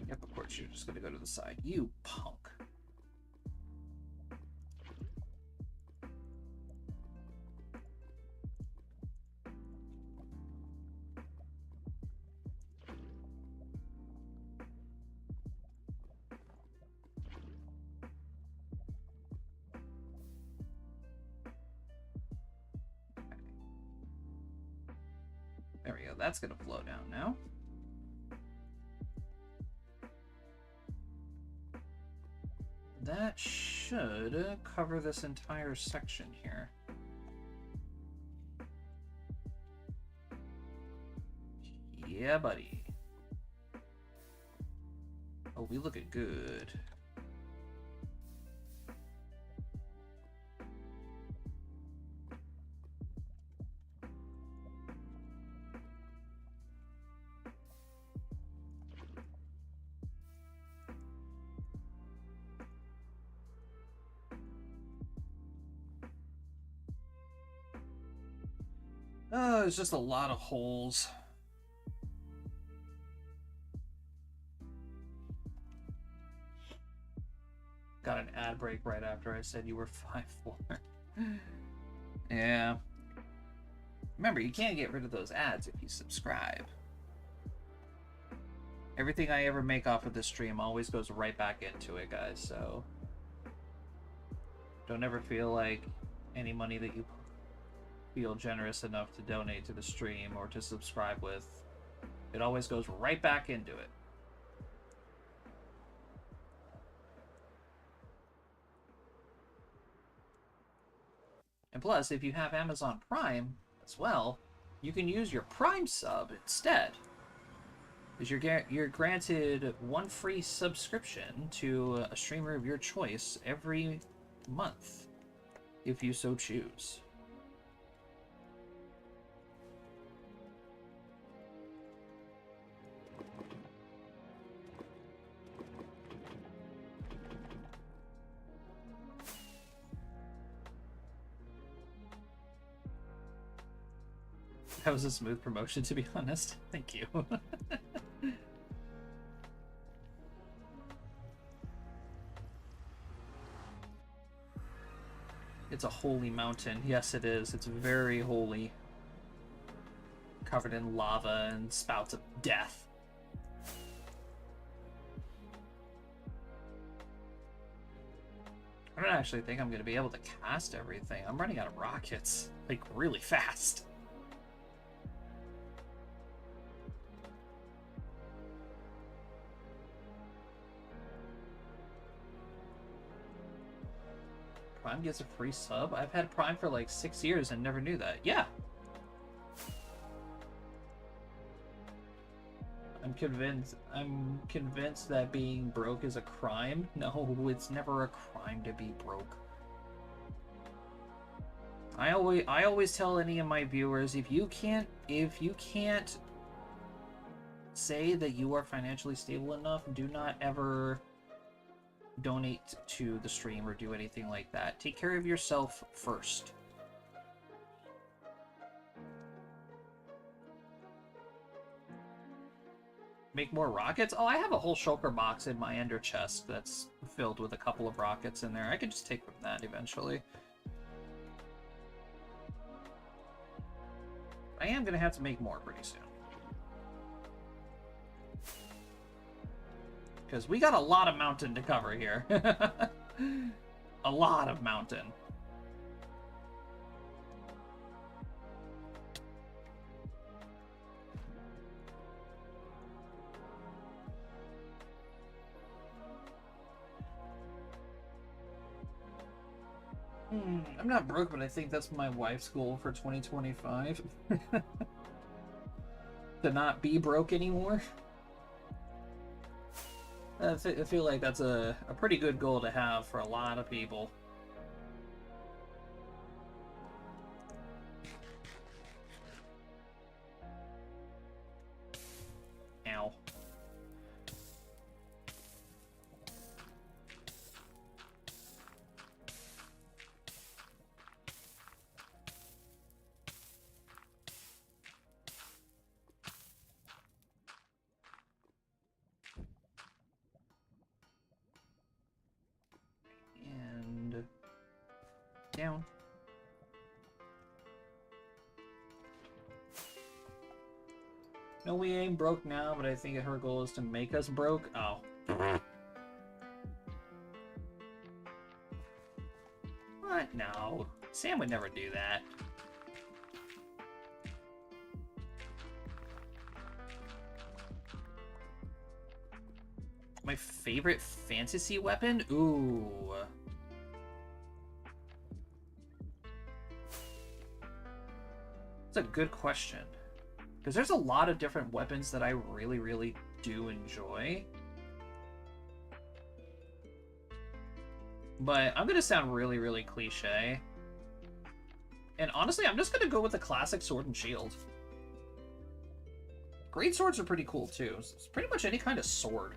Speaker 1: Yep, of course you're just gonna go to the side. You punk. There we go. That's gonna flow down now. That should cover this entire section here. Yeah, buddy. Oh, we looking good. There's just a lot of holes. Got an ad break right after I said you were 5'4". Yeah. Remember, you can't get rid of those ads if you subscribe. Everything I ever make off of this stream always goes right back into it, guys, so don't ever feel like any money that you feel generous enough to donate to the stream or to subscribe with, it always goes right back into it. And plus, if you have Amazon Prime as well, you can use your Prime sub instead. Because you're granted one free subscription to a streamer of your choice every month, if you so choose. That was a smooth promotion, to be honest. Thank you. It's a holy mountain. Yes, it is. It's very holy. Covered in lava and spouts of death. I don't actually think I'm going to be able to cast everything. I'm running out of rockets, like, really fast. Prime gets a free sub? I've had Prime for like 6 years and never knew that. Yeah. I'm convinced that being broke is a crime. No, it's never a crime to be broke. I always tell any of my viewers, if you can't say that you are financially stable enough, do not ever donate to the stream or do anything like that. Take care of yourself first. Make more rockets? Oh, I have a whole shulker box in my ender chest that's filled with a couple of rockets in there. I could just take from that eventually. I am going to have to make more pretty soon. Because we got a lot of mountain to cover here. A lot of mountain. I'm not broke, but I think that's my wife's goal for 2025. To not be broke anymore. I feel like that's a pretty good goal to have for a lot of people. Ow. And down. No, we ain't broke now, but I think her goal is to make us broke. Oh. What? No. Sam would never do that. My favorite fantasy weapon? Ooh. That's a good question. Because there's a lot of different weapons that I really, really do enjoy. But I'm going to sound really, really cliche. And honestly, I'm just going to go with the classic sword and shield. Great swords are pretty cool, too. It's pretty much any kind of sword.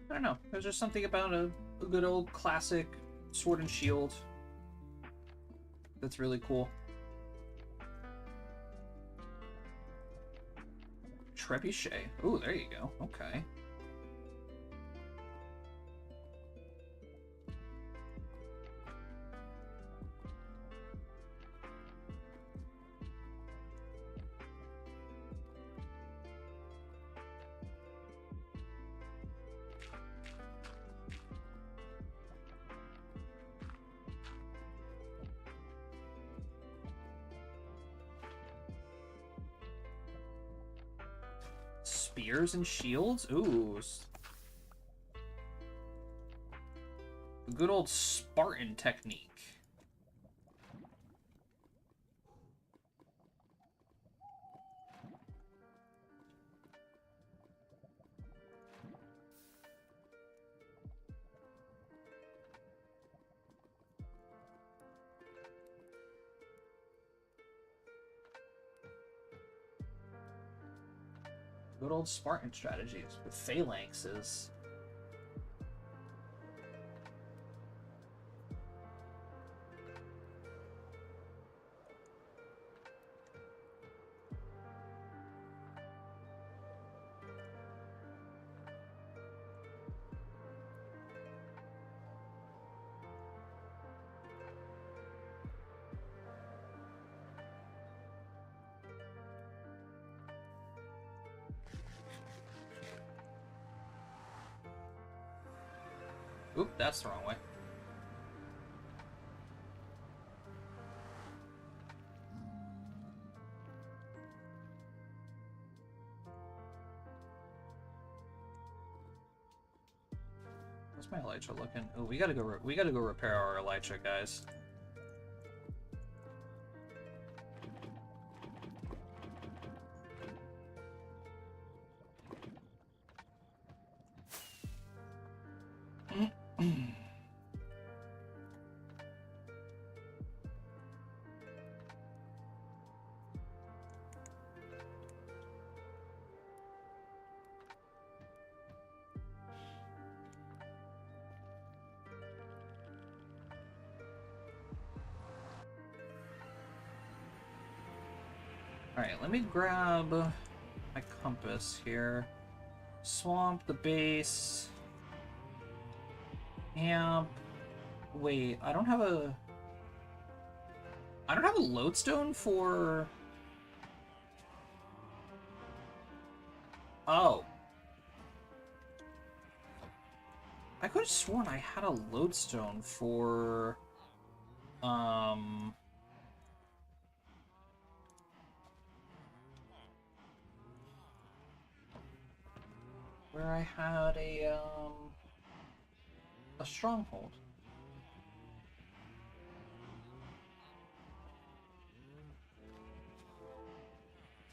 Speaker 1: I don't know. There's just something about a good old classic sword and shield that's really cool. Trebuchet. Ooh, there you go. Okay. Spears and shields? Ooh. Good old Spartan technique. Good old Spartan strategies with phalanxes. Oop, that's the wrong way. How's my elytra looking? Oh, we gotta go repair our elytra, guys. Alright, let me grab my compass here. Swamp, the base. Camp. Wait, I don't have a lodestone for... Oh. I could have sworn I had a lodestone for... where I had a stronghold.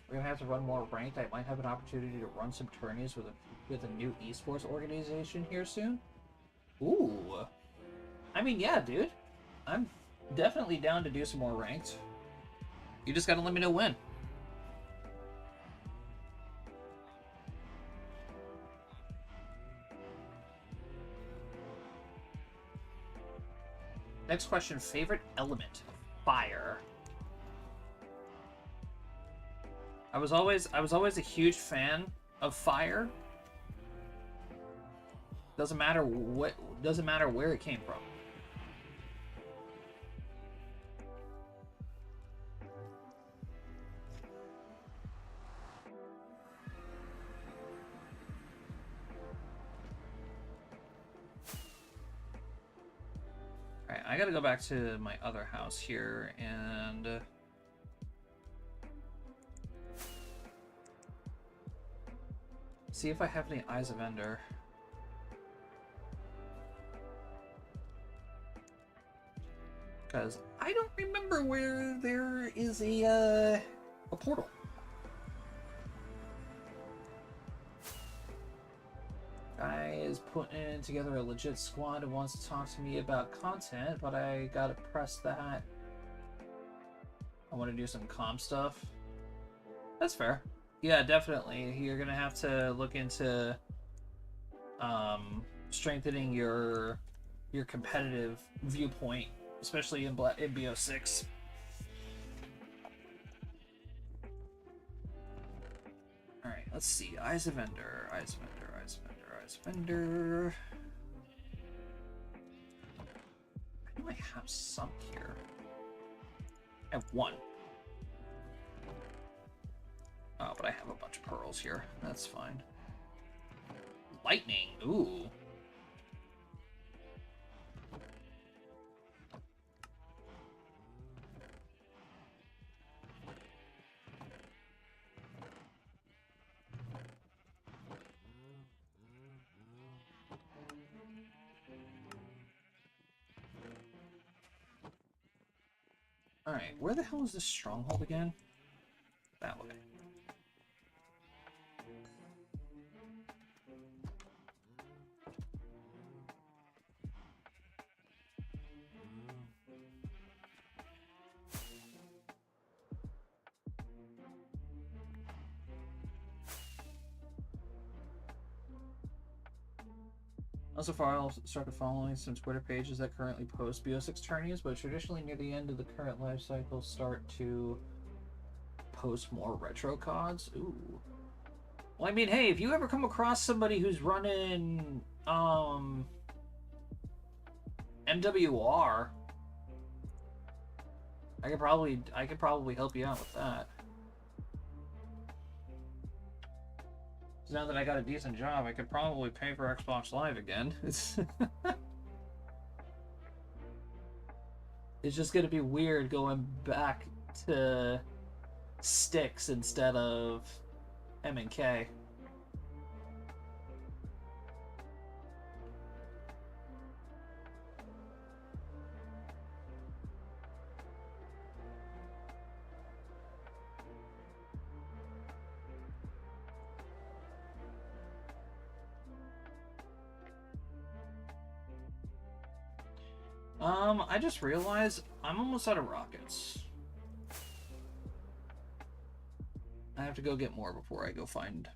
Speaker 1: We're gonna have to run more ranked. I might have an opportunity to run some tourneys with a new esports organization here soon. Ooh. I mean, yeah, dude. I'm definitely down to do some more ranked. You just gotta let me know when. Next question, favorite element? Fire. I was always a huge fan of fire. Doesn't matter where it came from. Alright, I gotta go back to my other house here and see if I have any Eyes of Ender. Because I don't remember where there is a portal. Guy is putting together a legit squad and wants to talk to me about content, but I gotta press that. I want to do some comp stuff. That's fair. Yeah, definitely. You're gonna have to look into strengthening your competitive viewpoint, especially in BO6. All right, let's see. Eyes of Ender. Eyes of Ender. Eyes of Ender. Eyes of Ender. I know I have some here. I have one. Oh, but I have a bunch of pearls here. That's fine. Lightning. Ooh. Alright, where the hell is this stronghold again? That way. Also, started following some Twitter pages that currently post BO6 tourneys, but traditionally near the end of the current life cycle start to post more retro CODs. Ooh. Well, I mean, hey, if you ever come across somebody who's running MWR, I could probably help you out with that. So now that I got a decent job, I could probably pay for Xbox Live again. It's just gonna be weird going back to sticks instead of M&K. I just realized I'm almost out of rockets. I have to go get more before I go find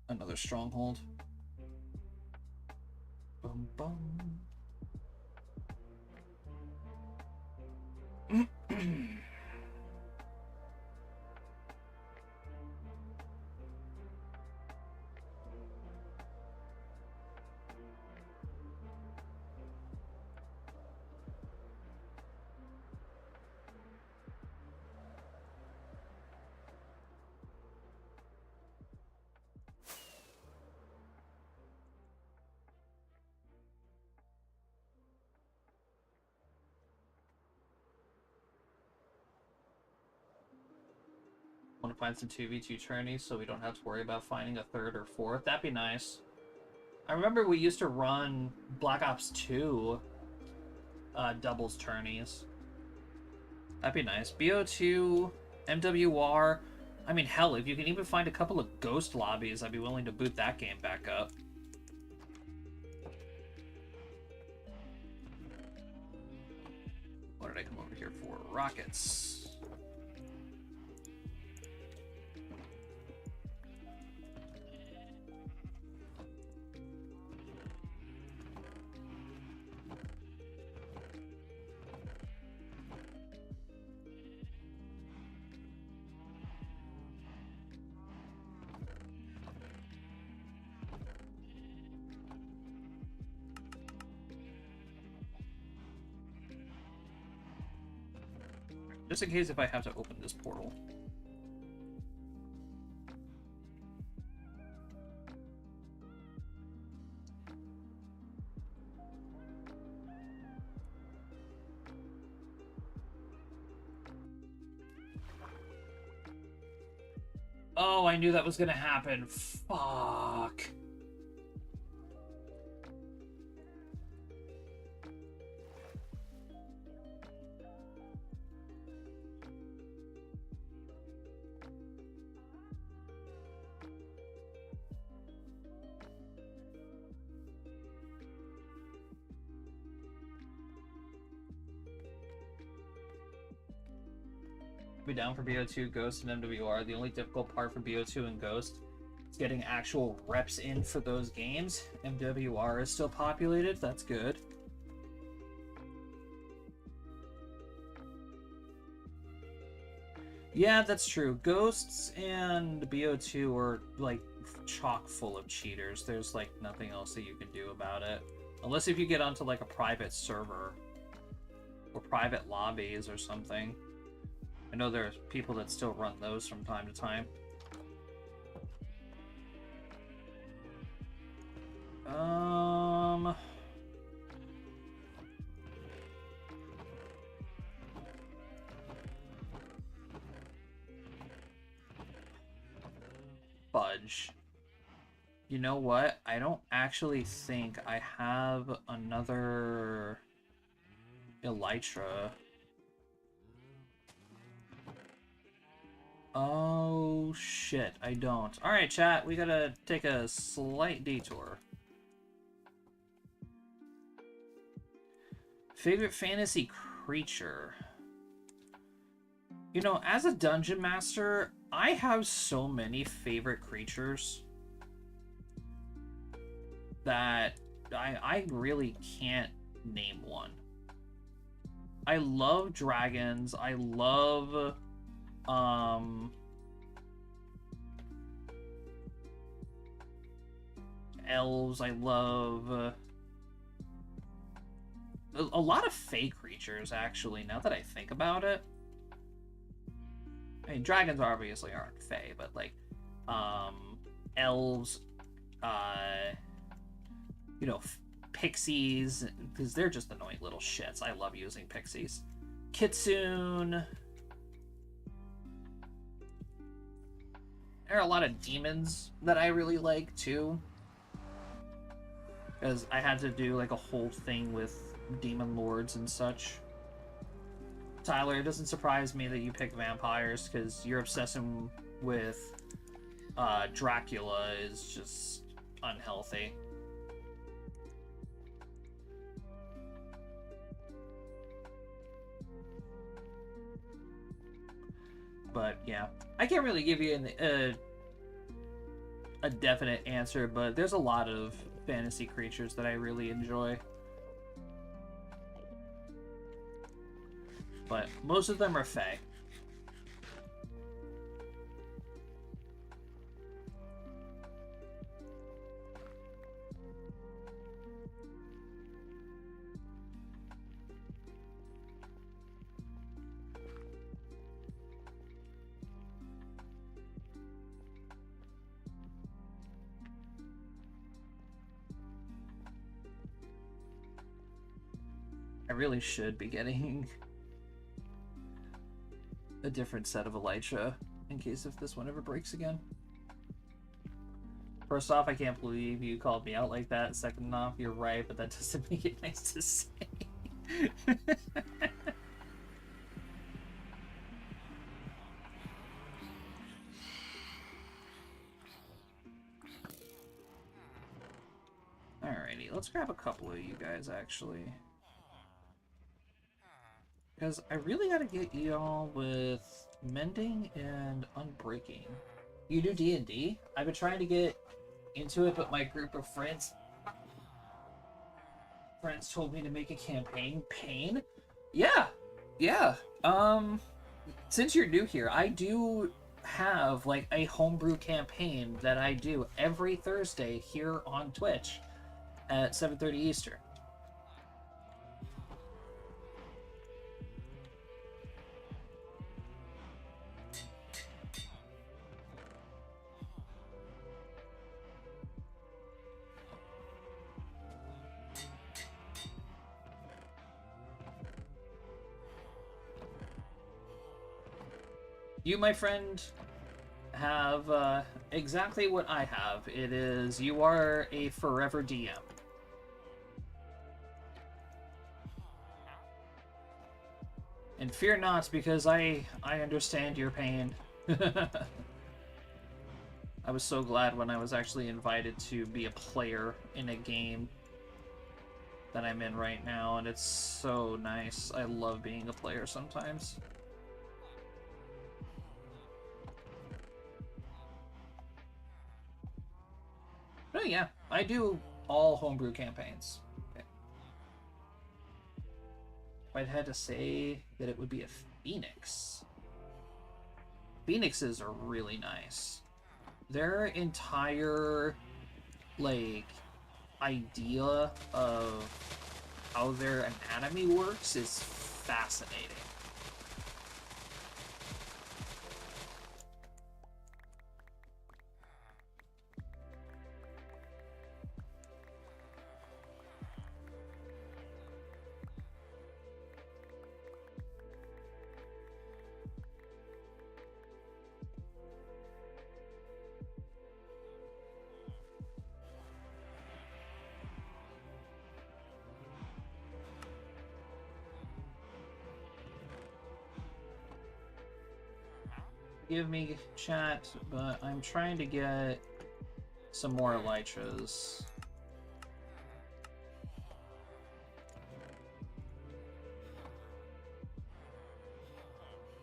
Speaker 1: another stronghold. Boom, boom. Want to find some 2v2 tourneys so we don't have to worry about finding a third or fourth. That'd be nice. I remember we used to run Black Ops 2 doubles tourneys. That'd be nice. BO2, MWR. I mean, hell, if you can even find a couple of ghost lobbies, I'd be willing to boot that game back up. What did I come over here for? Rockets. Just in case if I have to open this portal. Oh, I knew that was gonna happen. Fuck. Be down for BO2, Ghost, and MWR. The only difficult part for BO2 and Ghost is getting actual reps in for those games. MWR is still populated. That's good. Yeah, that's true. Ghosts and BO2 are like chock full of cheaters. There's like nothing else that you can do about it. Unless if you get onto like a private server or private lobbies or something. I know there's people that still run those from time to time. Fudge. You know what? I don't actually think I have another Elytra. Oh, shit, I don't. Alright, chat, we gotta take a slight detour. Favorite fantasy creature? You know, as a dungeon master, I have so many favorite creatures that I really can't name one. I love dragons. I love elves. I love a lot of fey creatures, actually, now that I think about it. I mean, dragons obviously aren't fey, but like elves, you know, pixies, because they're just annoying little shits. I love using pixies. Kitsune. There are a lot of demons that I really like too, because I had to do like a whole thing with demon lords and such. Tyler, it doesn't surprise me that you pick vampires, because your obsession with Dracula is just unhealthy. But yeah, I can't really give you a definite answer, but there's a lot of fantasy creatures that I really enjoy. But most of them are fey. I really should be getting a different set of Elytra in case if this one ever breaks again. First off, I can't believe you called me out like that. Second off, you're right, but that doesn't make it nice to say. Alrighty, let's grab a couple of you guys, actually. Because I really gotta get y'all with Mending and Unbreaking. You do D&D? I've been trying to get into it, but my group of friends told me to make a campaign. Pain? Yeah. Since you're new here, I do have like a homebrew campaign that I do every Thursday here on Twitch at 7:30 Eastern. You, my friend, have exactly what I have. It is, you are a forever DM. And fear not, because I understand your pain. I was so glad when I was actually invited to be a player in a game that I'm in right now, and it's so nice. I love being a player sometimes. Oh yeah, I do all homebrew campaigns. Okay. If I'd had to say that it would be a Phoenix. Phoenixes are really nice. Their entire, like, idea of how their anatomy works is fascinating. Give me chat, but I'm trying to get some more elytras.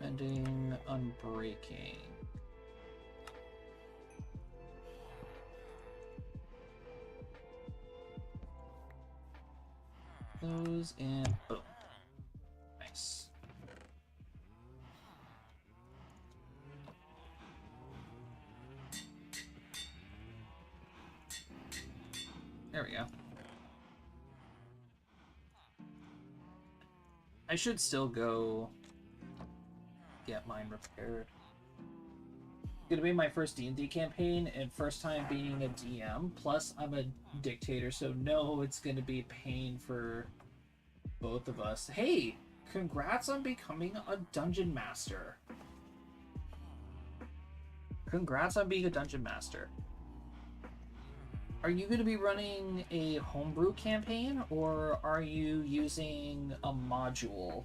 Speaker 1: Mending, Unbreaking. those and boom. Nice. There we go. I should still go get mine repaired. It's gonna be my first D&D campaign and first time being a DM. Plus, I'm a dictator, so no, it's gonna be pain for both of us. Hey, congrats on becoming a dungeon master. Congrats on being a dungeon master. Are you going to be running a homebrew campaign, or are you using a module?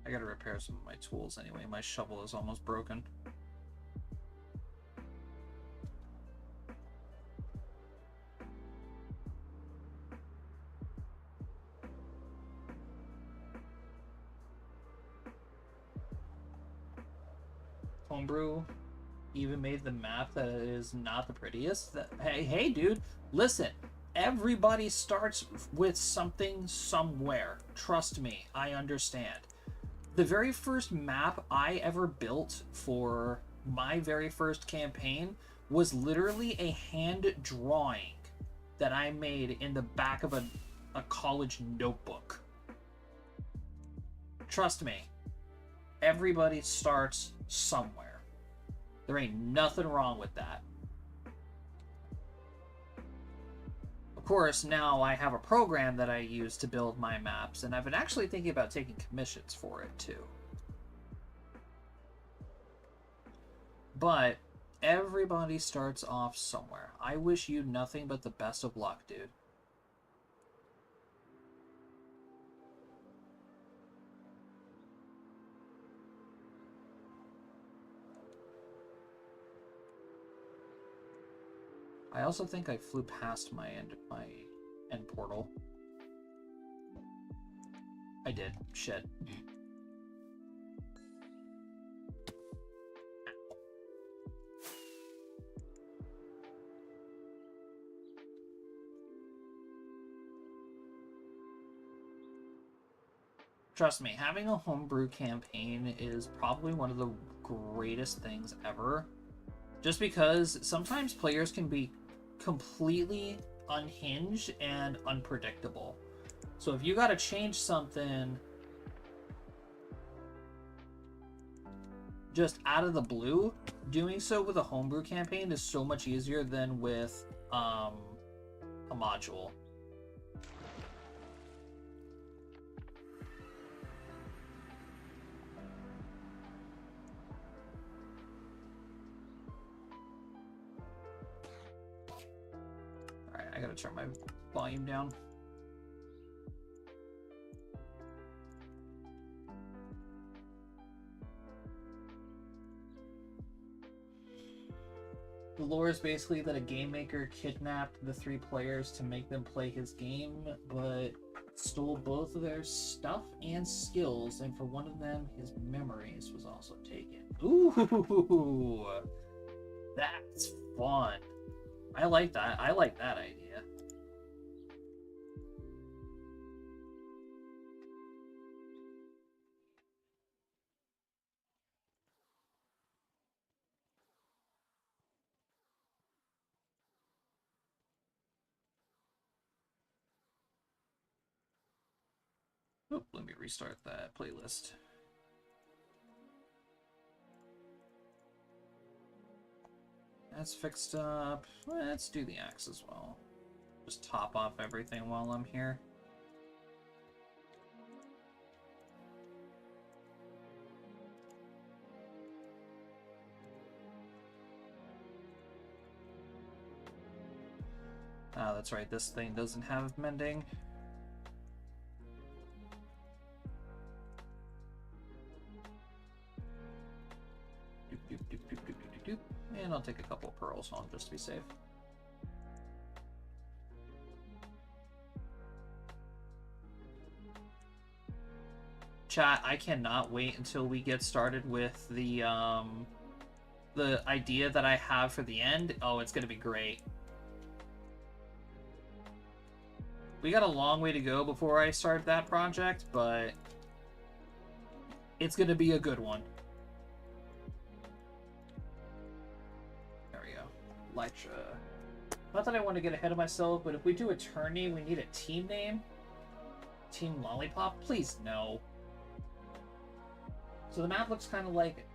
Speaker 1: I gotta repair some of my tools anyway. My shovel is almost broken. Homebrew even made the map that is not the prettiest. Hey, dude, listen. Everybody starts with something somewhere. Trust me, I understand. The very first map I ever built for my very first campaign was literally a hand drawing that I made in the back of a college notebook. Trust me, everybody starts somewhere. There ain't nothing wrong with that. Of course, now I have a program that I use to build my maps, and I've been actually thinking about taking commissions for it too. But everybody starts off somewhere. I wish you nothing but the best of luck, dude. I also think I flew past my end portal. I did. Shit. Trust me, having a homebrew campaign is probably one of the greatest things ever. Just because sometimes players can be completely unhinged and unpredictable. So if you gotta change something just out of the blue, doing so with a homebrew campaign is so much easier than with a module. Alright, I gotta turn my volume down. The lore is basically that a game maker kidnapped the 3 players to make them play his game, but stole both of their stuff and skills, and for one of them, his memories was also taken. Ooh, that's fun. I like that. I like that idea. Oop, let me restart that playlist. That's fixed up. Let's do the axe as well. Just top off everything while I'm here. Ah, that's right, this thing doesn't have mending. Doop, doop, doop, doop, doop, doop, doop. And I'll take a couple pearls home just to be safe. Chat, I cannot wait until we get started with the idea that I have for the end. Oh, it's gonna be great. We got a long way to go before I start that project, but it's gonna be a good one. There we go. Lytra. Not that I want to get ahead of myself, but if we do Attorney, we need a team name. Team Lollipop? Please, no. So the map looks kind of like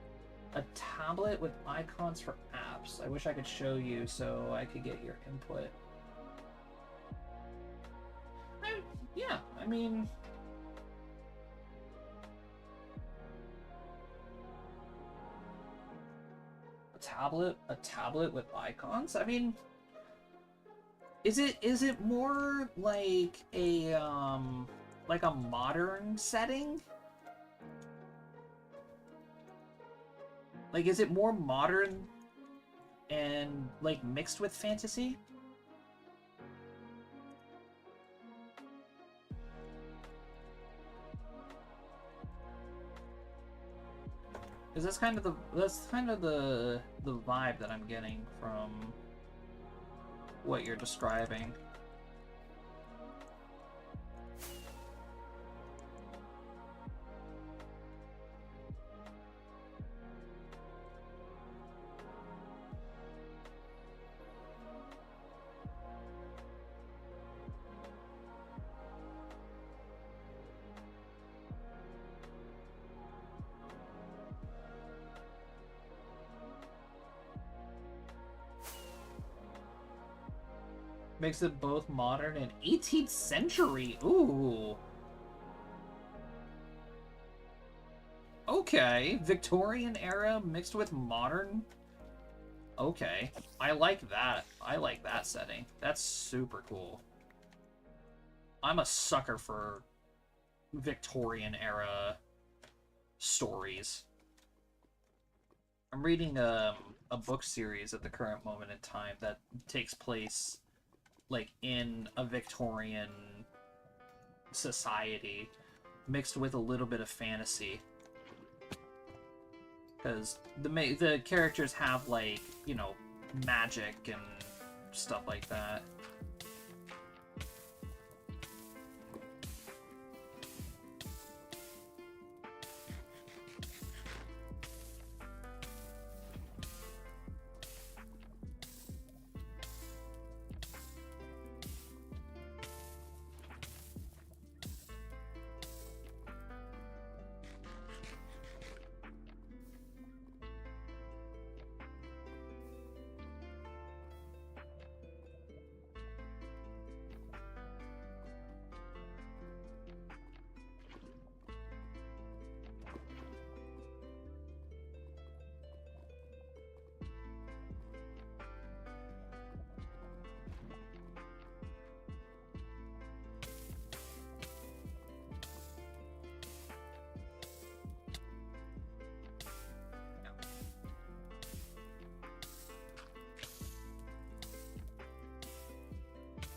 Speaker 1: a tablet with icons for apps. I wish I could show you so I could get your input. Yeah, I mean... A tablet with icons? I mean... Is it more like a modern setting? Like, is it more modern and, like, mixed with fantasy? Because that's kind of the vibe that I'm getting from what you're describing. Makes it both modern and 18th century. Ooh. Okay, Victorian era mixed with modern. Okay, I like that. I like that setting. That's super cool. I'm a sucker for Victorian era stories. I'm reading a book series at the current moment in time that takes place like in a Victorian society mixed with a little bit of fantasy, because the characters have, like, you know, magic and stuff like that.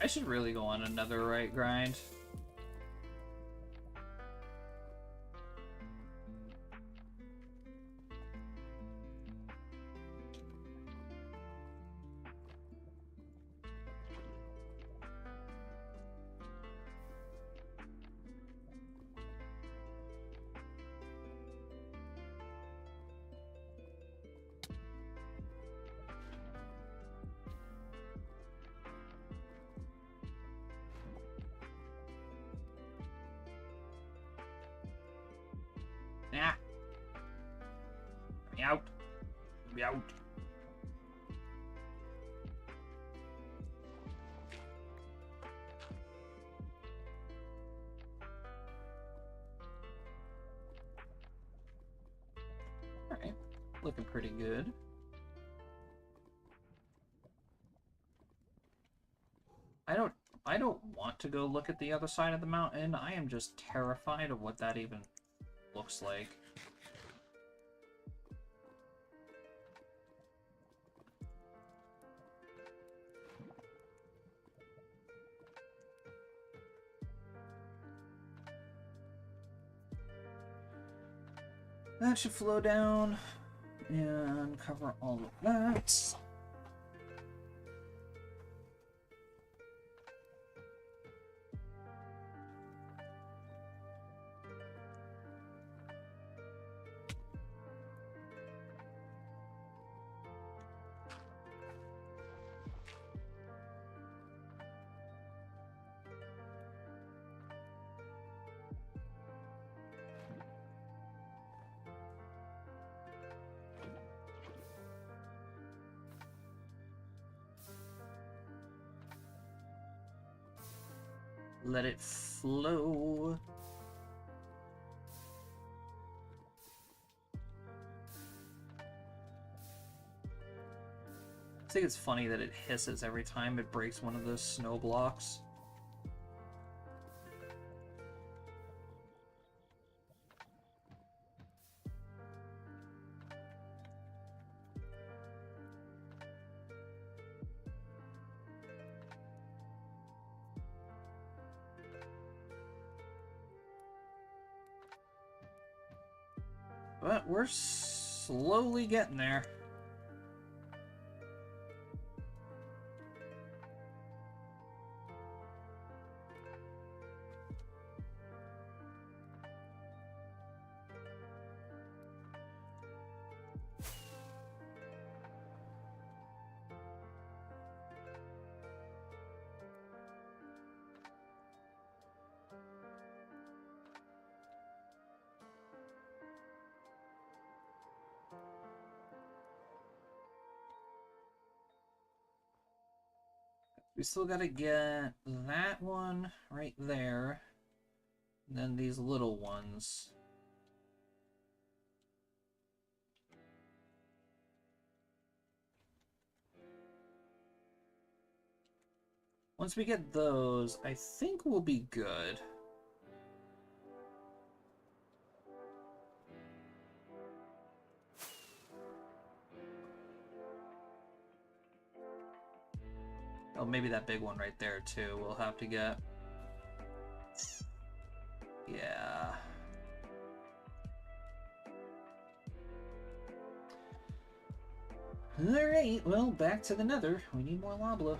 Speaker 1: I should really go on another right grind. Nah. Let me out. Let me out. Alright. Looking pretty good. I don't want to go look at the other side of the mountain. I am just terrified of what that even looks like. That should flow down and cover all of that. Let it flow. I think it's funny that it hisses every time it breaks one of those snow blocks. But we're slowly getting there. We still gotta get that one right there. And then these little ones. Once we get those, I think we'll be good. Oh, maybe that big one right there, too, we'll have to get. Yeah. Alright, well, back to the nether. We need more lava.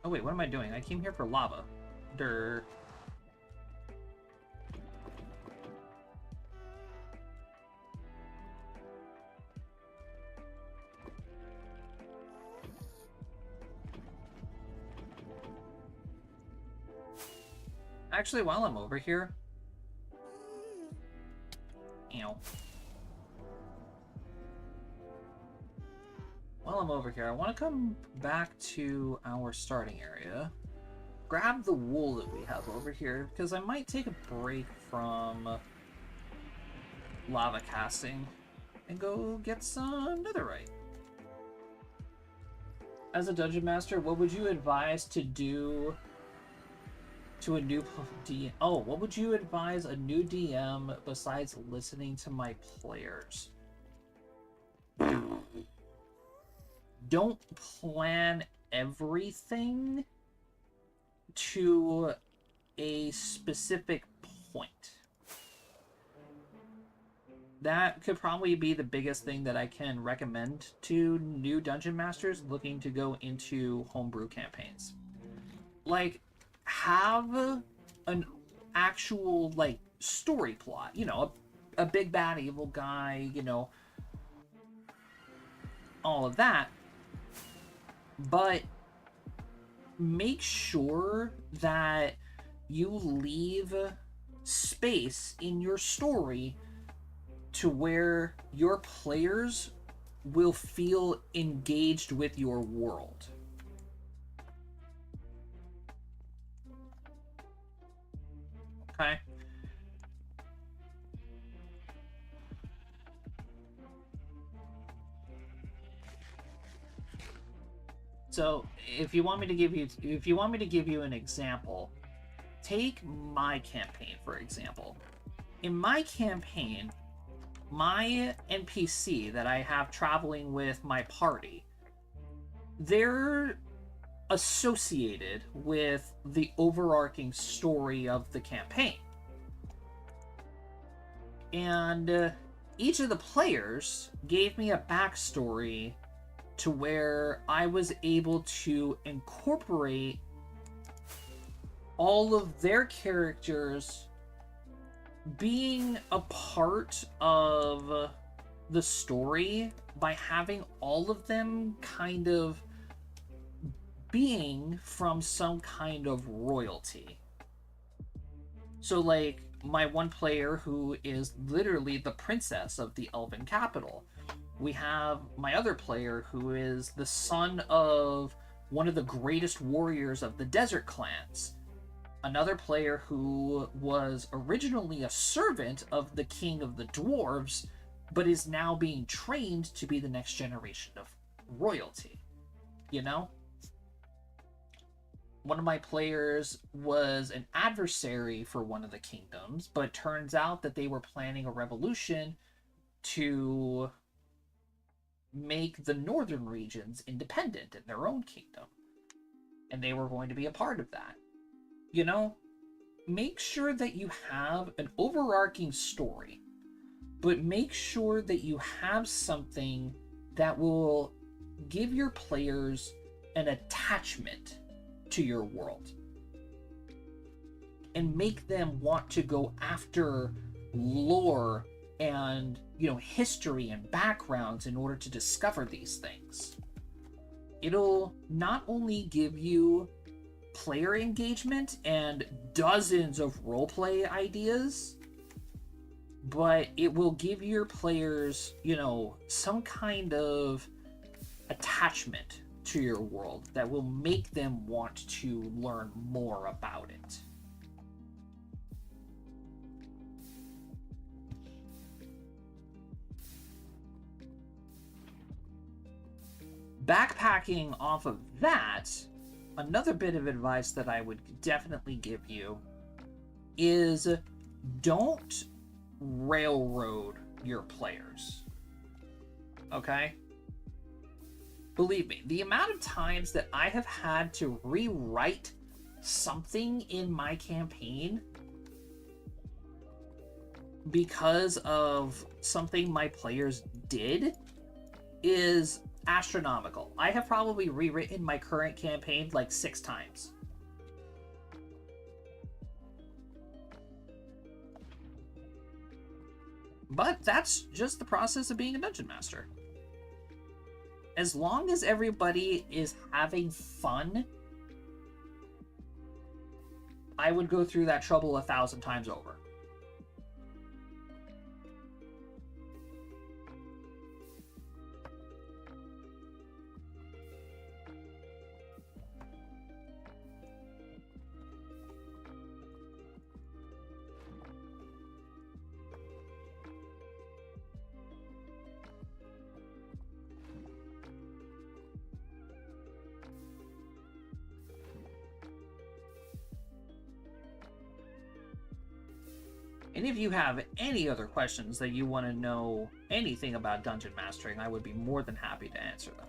Speaker 1: Oh wait, what am I doing? I came here for lava. Durr. Actually, while I'm over here... Ow. While I'm over here, I want to come back to our starting area. Grab the wool that we have over here, because I might take a break from lava casting and go get some netherite. As a dungeon master, what would you advise to do to a new DM? Oh, what would you advise a new DM besides listening to my players? Don't plan everything to a specific point. that could probably be the biggest thing that I can recommend to new dungeon masters looking to go into homebrew campaigns. Like, have an actual, like, story plot. You know, a big bad evil guy, you know, all of that. But make sure that you leave space in your story to where your players will feel engaged with your world. Okay? So, if you want me to give you an example, take my campaign for example. In my campaign, my NPC that I have traveling with my party, they're associated with the overarching story of the campaign. And each of the players gave me a backstory to where I was able to incorporate all of their characters being a part of the story by having all of them kind of being from some kind of royalty. So, like, my one player who is literally the princess of the Elven capital. We have my other player who is the son of one of the greatest warriors of the desert clans. Another player who was originally a servant of the king of the dwarves, but is now being trained to be the next generation of royalty. You know? One of my players was an adversary for one of the kingdoms, but turns out that they were planning a revolution to make the northern regions independent in their own kingdom. And they were going to be a part of that. You know, make sure that you have an overarching story, but make sure that you have something that will give your players an attachment to your world and make them want to go after lore and, you know, history and backgrounds in order to discover these things. It'll not only give you player engagement and dozens of roleplay ideas, but it will give your players, you know, some kind of attachment to your world that will make them want to learn more about it. Backpacking off of that, another bit of advice that I would definitely give you is don't railroad your players. Okay? Believe me, the amount of times that I have had to rewrite something in my campaign because of something my players did is astronomical. I have probably rewritten my current campaign like 6 times. But that's just the process of being a dungeon master. As long as everybody is having fun, I would go through that trouble 1,000 times over. And if you have any other questions that you want to know anything about dungeon mastering, I would be more than happy to answer them.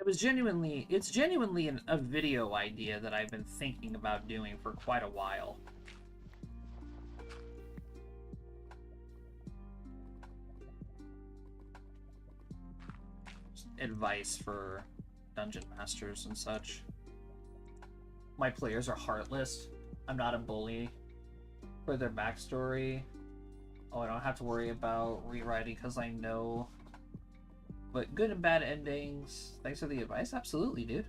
Speaker 1: it's genuinely a video idea that I've been thinking about doing for quite a while. Just advice for dungeon masters and such. My players are heartless. I'm not a bully. For their backstory, oh, I don't have to worry about rewriting because I know. But good and bad endings. Thanks for the advice. Absolutely, dude.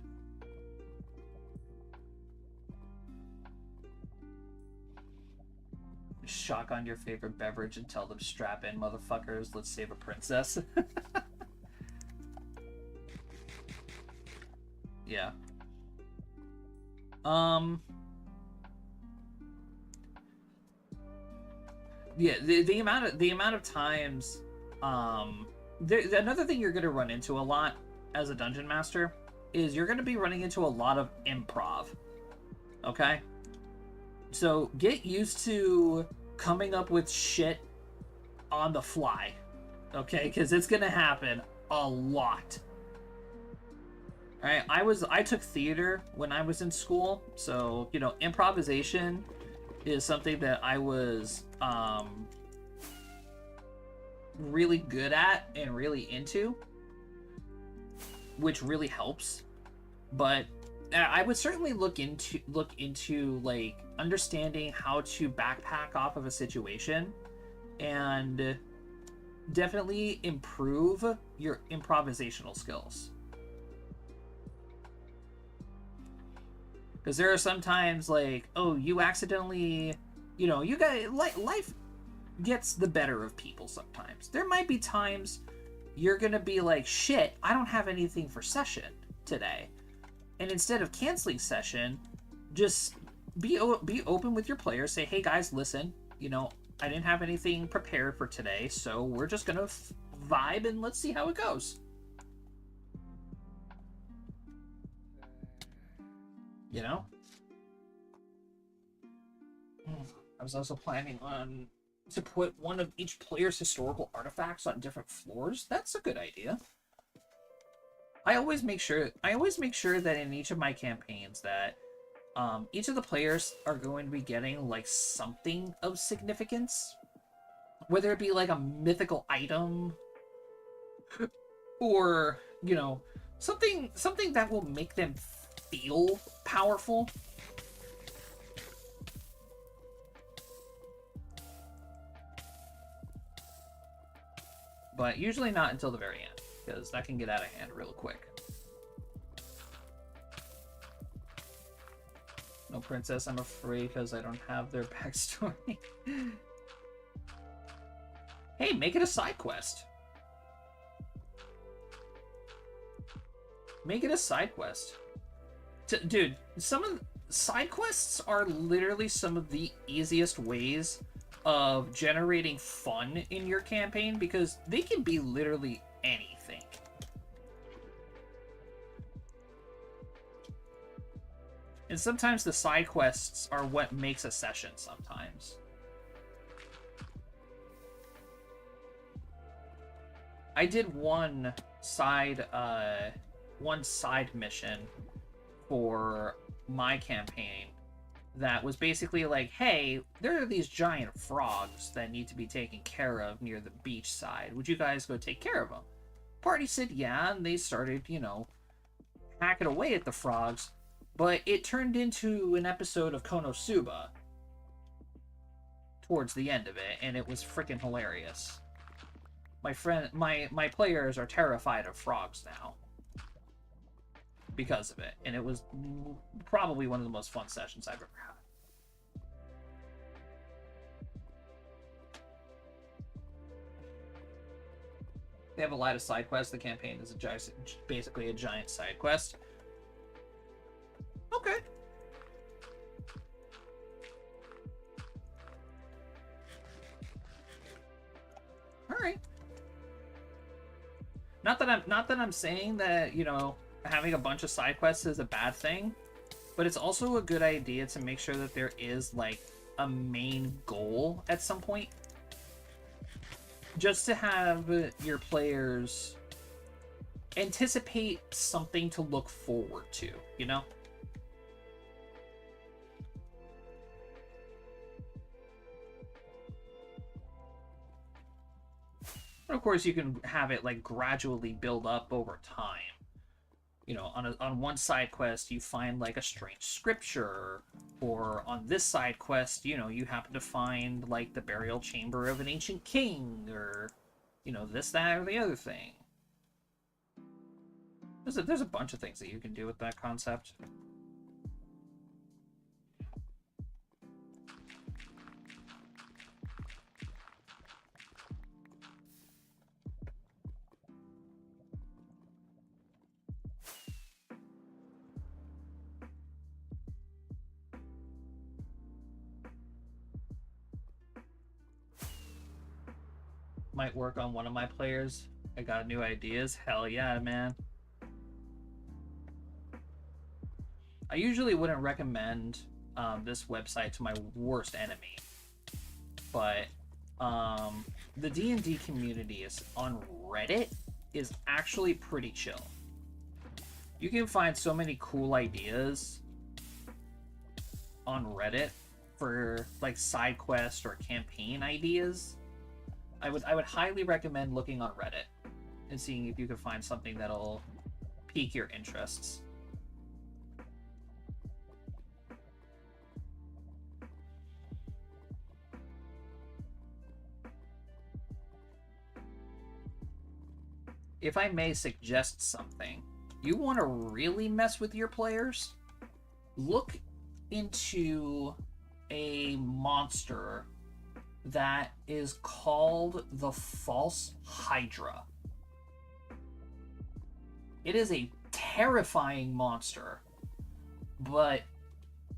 Speaker 1: Shotgun your favorite beverage and tell them strap in, motherfuckers. Let's save a princess. Yeah. Yeah, the amount of times, another thing you're going to run into a lot as a dungeon master is you're going to be running into a lot of improv. Okay? So get used to coming up with shit on the fly. Okay? Because it's going to happen a lot. Alright, I took theater when I was in school, so, you know, improvisation is something that I was really good at and really into, which really helps. But I would certainly look into like understanding how to backpack off of a situation and definitely improve your improvisational skills. Because there are sometimes like, oh, you accidentally, you know, you guys, life gets the better of people sometimes. There might be times you're going to be like, shit, I don't have anything for session today. And instead of canceling session, just be open with your players. Say, hey guys, listen, you know, I didn't have anything prepared for today, so we're just going to vibe and let's see how it goes. You know? I was also planning on to put one of each player's historical artifacts on different floors. That's a good idea. I always make sure that in each of my campaigns that each of the players are going to be getting like something of significance, whether it be like a mythical item or, you know, something that will make them feel powerful. But usually not until the very end, because that can get out of hand real quick. No princess, I'm afraid, because I don't have their backstory. Hey, make it a side quest. Make it a side quest. Dude, some of side quests are literally some of the easiest ways of generating fun in your campaign, because they can be literally anything. And sometimes the side quests are what makes a session sometimes. I did one side mission for my campaign that was basically like, hey, there are these giant frogs that need to be taken care of near the beach side. Would you guys go take care of them? Party said yeah, and they started, you know, hacking away at the frogs. But it turned into an episode of Konosuba towards the end of it, and it was freaking hilarious. My players are terrified of frogs now because of it, and it was probably one of the most fun sessions I've ever had. They have a lot of side quests. The campaign is basically a giant side quest. Okay. All right. Not that I'm saying that, you know, having a bunch of side quests is a bad thing, but it's also a good idea to make sure that there is like a main goal at some point, just to have your players anticipate something to look forward to, you know? And of course, you can have it like gradually build up over time. You know, on one side quest, you find like a strange scripture, or on this side quest, you know, you happen to find like the burial chamber of an ancient king, or you know, this, that, or the other thing. There's a bunch of things that you can do with that concept. Might work on one of my players. I got new ideas. Hell yeah, man. I usually wouldn't recommend this website to my worst enemy, but the D&D community is on Reddit is actually pretty chill. You can find so many cool ideas on Reddit for like side quest or campaign ideas. I would highly recommend looking on Reddit and seeing if you can find something that'll pique your interests. If I may suggest something, you want to really mess with your players? Look into a monster that is called the False Hydra. It is a terrifying monster, but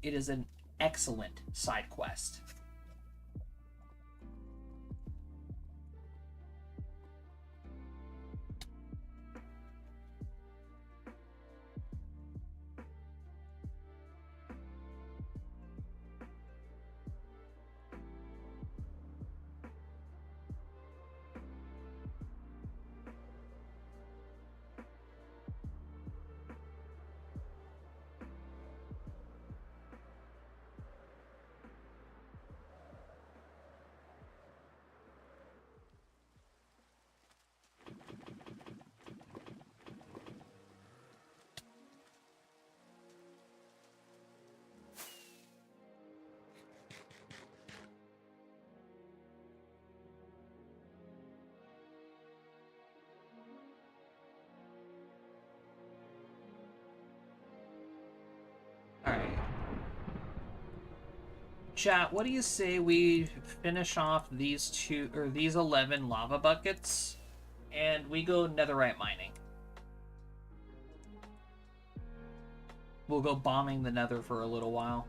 Speaker 1: it is an excellent side quest. Alright. Chat, what do you say we finish off these 11 lava buckets and we go netherite mining? We'll go bombing the nether for a little while.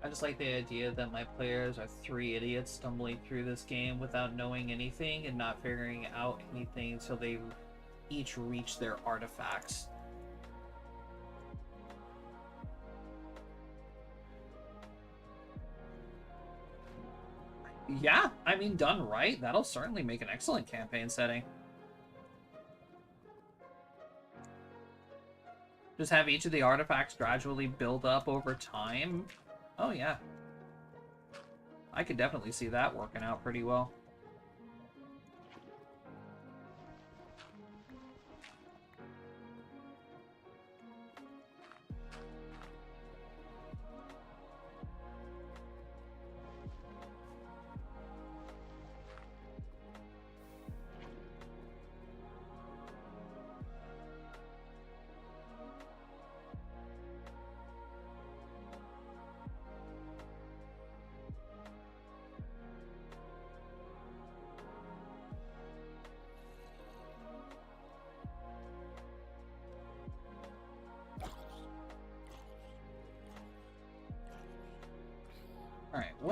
Speaker 1: I just like the idea that my players are 3 idiots stumbling through this game without knowing anything and not figuring out anything until they each reach their artifacts. Yeah, I mean, done right, that'll certainly make an excellent campaign setting. Just have each of the artifacts gradually build up over time. Oh, yeah. I could definitely see that working out pretty well.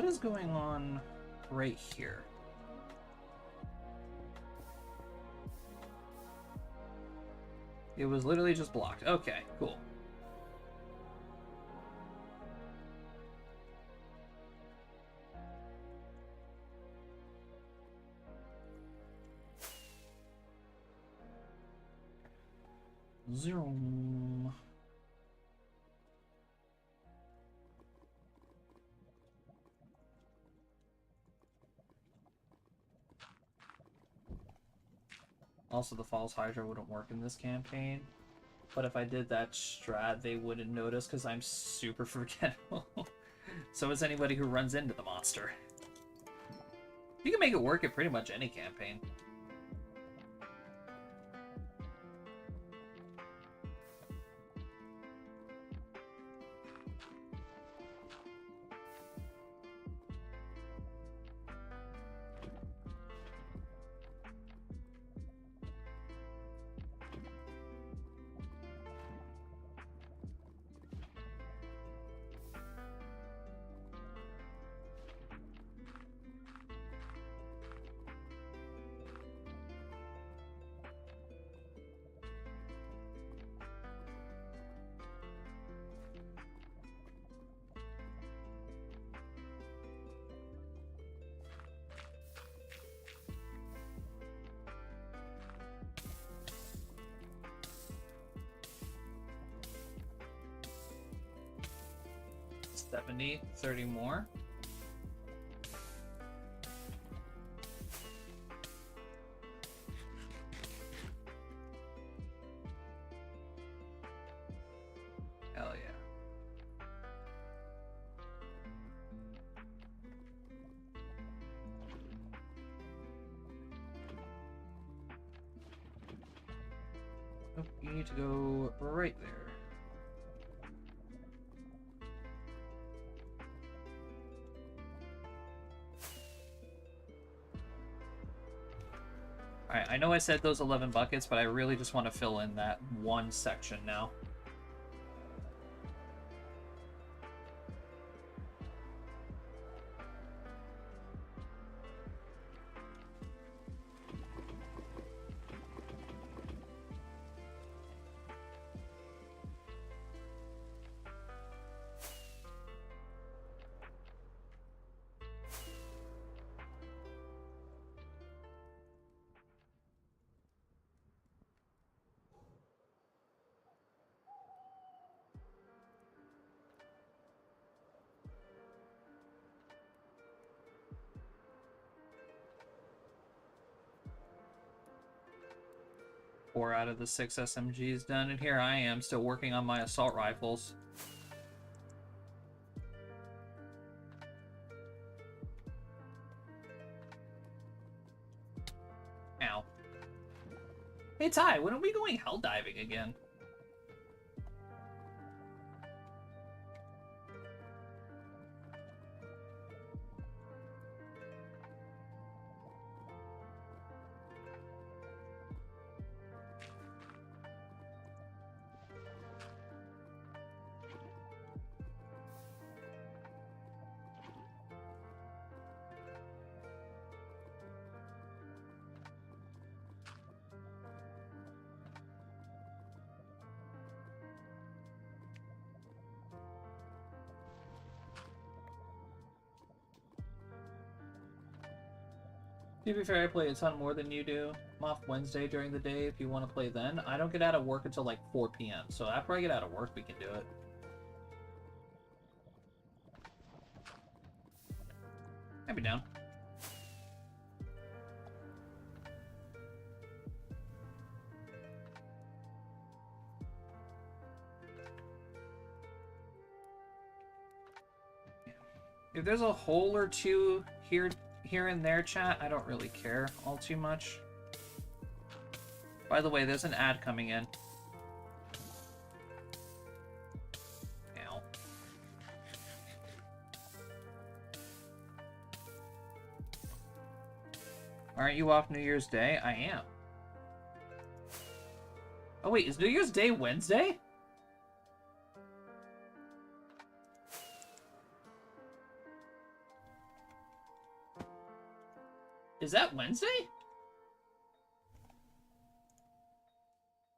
Speaker 1: is going on right here? It was literally just blocked. Okay, cool. Zero. Also, the False Hydra wouldn't work in this campaign. But if I did that strat, they wouldn't notice because I'm super forgettable. So is anybody who runs into the monster. You can make it work at pretty much any campaign. $70, 30 more. Hell yeah. Oh, you need to go right there. Alright, I know I said those 11 buckets, but I really just want to fill in that one section now. Four out of the 6 SMGs done, and here I am still working on my assault rifles. Ow. Hey Ty, when are we going hell diving again? To be fair, I play a ton more than you do. I'm off Wednesday during the day if you want to play then. I don't get out of work until like 4 p.m. So after I get out of work, we can do it. I'd be down. If there's a hole or two here and there, chat, I don't really care all too much. By the way, there's an ad coming in. Ow. Aren't you off New Year's Day? I am. Oh wait, is New Year's Day Wednesday? Is that Wednesday?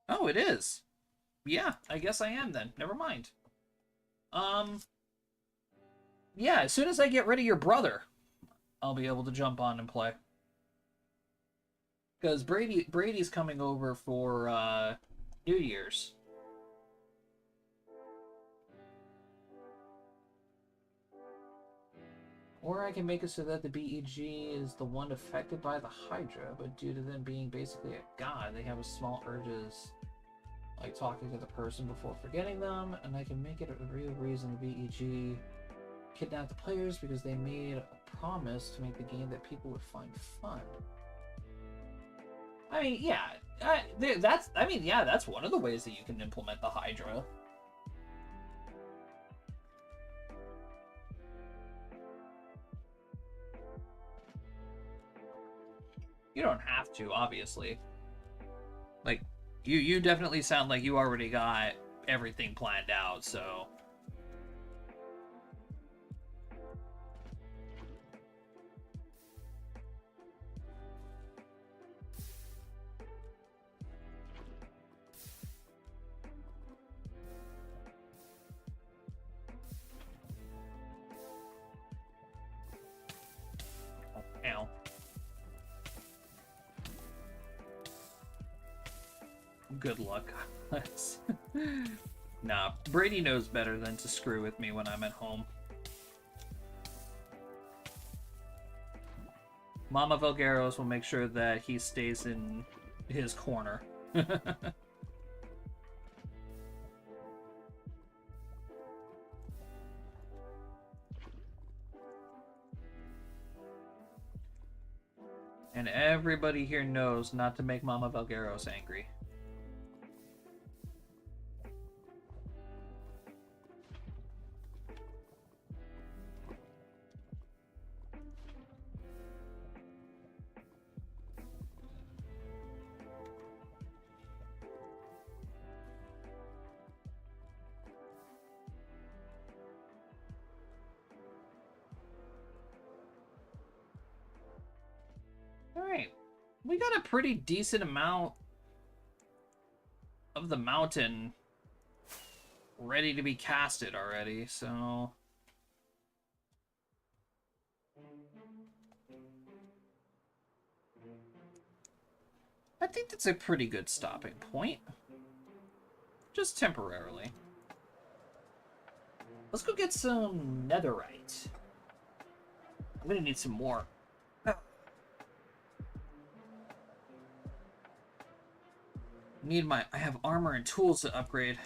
Speaker 1: Oh, it is. Yeah, I guess I am then. Never mind. Yeah, as soon as I get rid of your brother, I'll be able to jump on and play. Because Brady's coming over for New Year's. Or I can make it so that the BEG is the one affected by the Hydra, but due to them being basically a god, they have a small urges, like talking to the person before forgetting them, and I can make it a real reason the BEG kidnapped the players because they made a promise to make the game that people would find fun. I mean, yeah, that's one of the ways that you can implement the Hydra. You don't have to, obviously. Like, you definitely sound like you already got everything planned out, so... Ow. Good luck. Nah, Brady knows better than to screw with me when I'm at home. Mama Valgueros will make sure that he stays in his corner. And everybody here knows not to make Mama Valgueros angry. Alright. We got a pretty decent amount of the mountain ready to be casted already, so... I think that's a pretty good stopping point. Just temporarily. Let's go get some netherite. I'm gonna need some more. I have armor and tools to upgrade.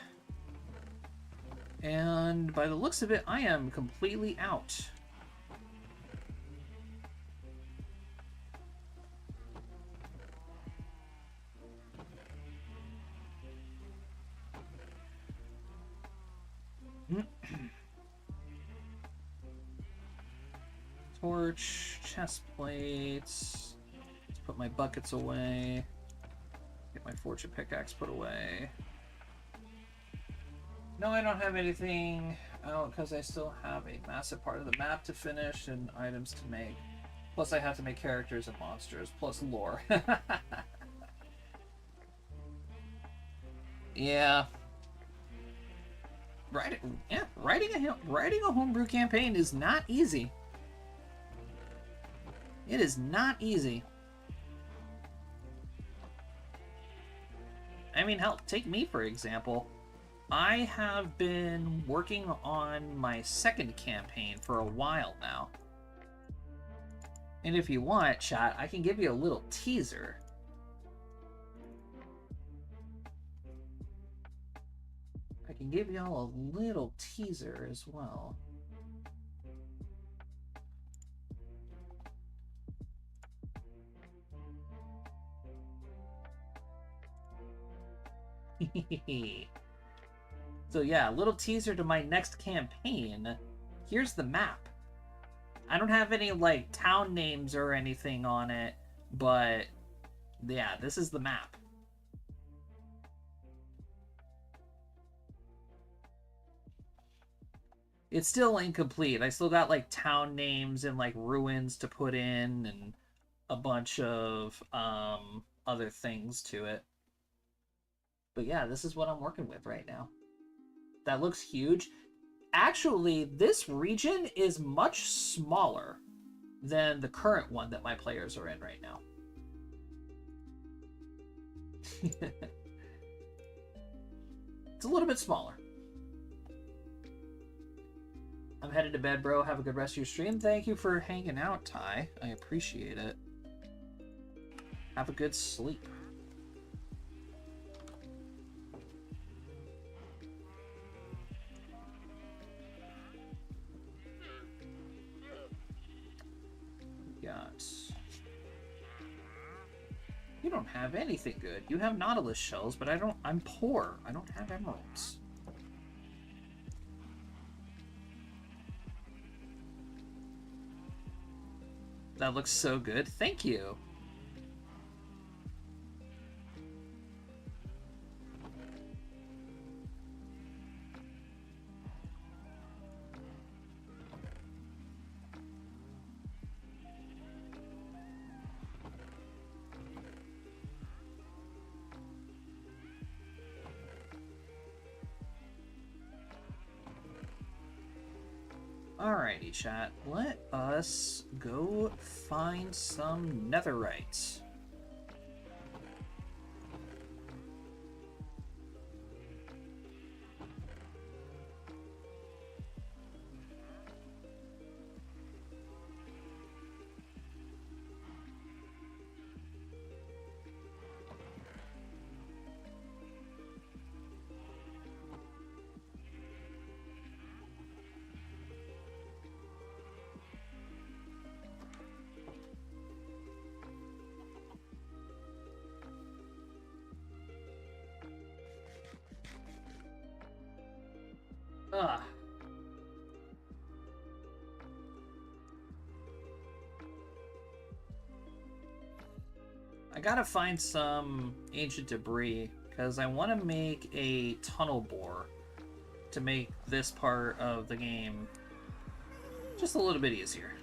Speaker 1: And by the looks of it, I am completely out. Torch, chest plates. Let's put my buckets away. Get my fortune pickaxe put away. No, I don't have anything out because I still have a massive part of the map to finish and items to make. Plus I have to make characters and monsters, plus lore. Yeah. Writing a homebrew campaign is not easy. It is not easy. I mean, hell, take me for example. I have been working on my second campaign for a while now. And if you want, chat, I can give you a little teaser. I can give y'all a little teaser as well. So yeah, a little teaser to my next campaign. Here's the map. I don't have any like town names or anything on it, but yeah, this is the map. It's still incomplete. I still got like town names and like ruins to put in and a bunch of other things to it. But yeah, this is what I'm working with right now. That looks huge. Actually, this region is much smaller than the current one that my players are in right now. It's a little bit smaller. I'm headed to bed, bro. Have a good rest of your stream. Thank you for hanging out, Ty. I appreciate it. Have a good sleep. Got... You don't have anything good. You have Nautilus shells, but I don't... I'm poor. I don't have emeralds. That looks so good. Thank you. Alrighty, chat. Let us go find some netherite. Ugh. I gotta find some ancient debris because I want to make a tunnel bore to make this part of the game just a little bit easier.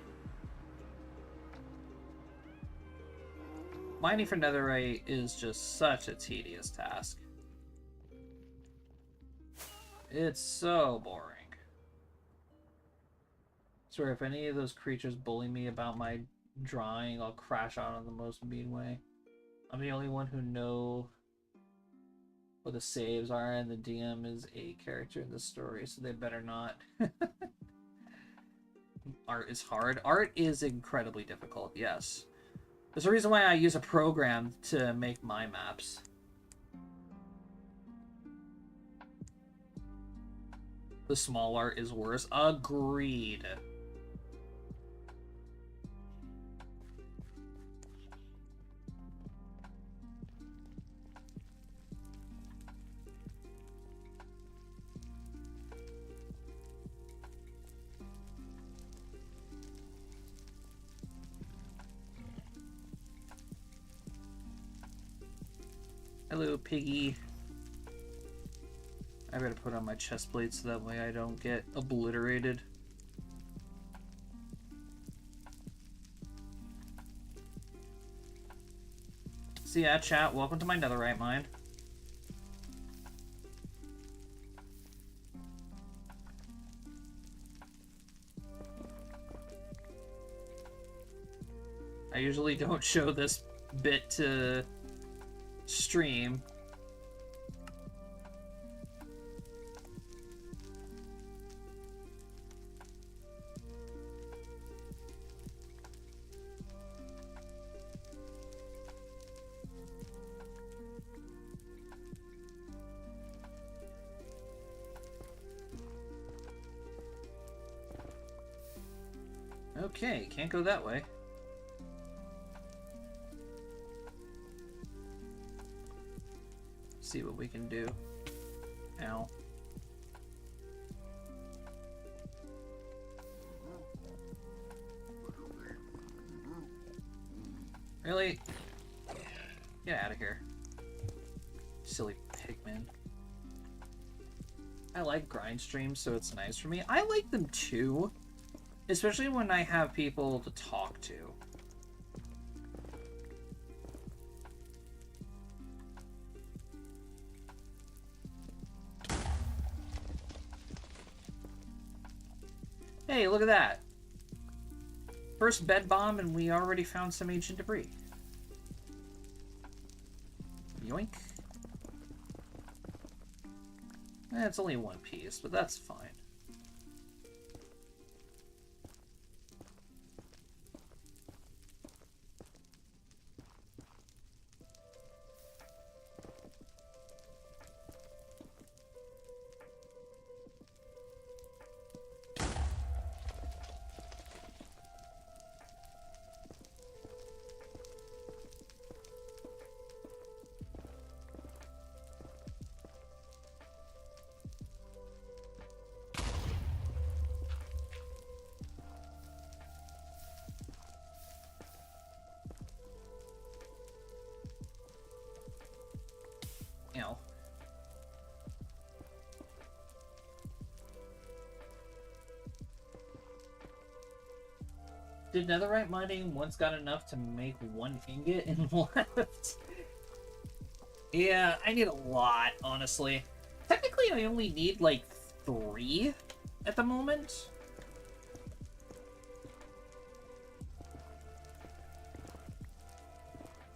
Speaker 1: Mining for netherite is just such a tedious task. It's so boring. Swear, if any of those creatures bully me about my drawing, I'll crash out in the most mean way. I'm the only one who know what the saves are, and the DM is a character in the story, so they better not. Art is hard. Art is incredibly difficult, yes. There's a reason why I use a program to make my maps. The small art is worse. Agreed. Hello, piggy. I better put on my chest plate so that way I don't get obliterated. So yeah, chat, welcome to my netherite mine. I usually don't show this bit to stream. Okay, can't go that way. See what we can do. Ow. Really? Get out of here. Silly pigman. I like grind streams, so it's nice for me. I like them too. Especially when I have people to talk to. Hey, look at that. First bed bomb, and we already found some ancient debris. Yoink. It's only one piece, but that's fine. Ow. Did netherite mining once got enough to make one ingot and left? Yeah, I need a lot, honestly. Technically, I only need, like, 3 at the moment.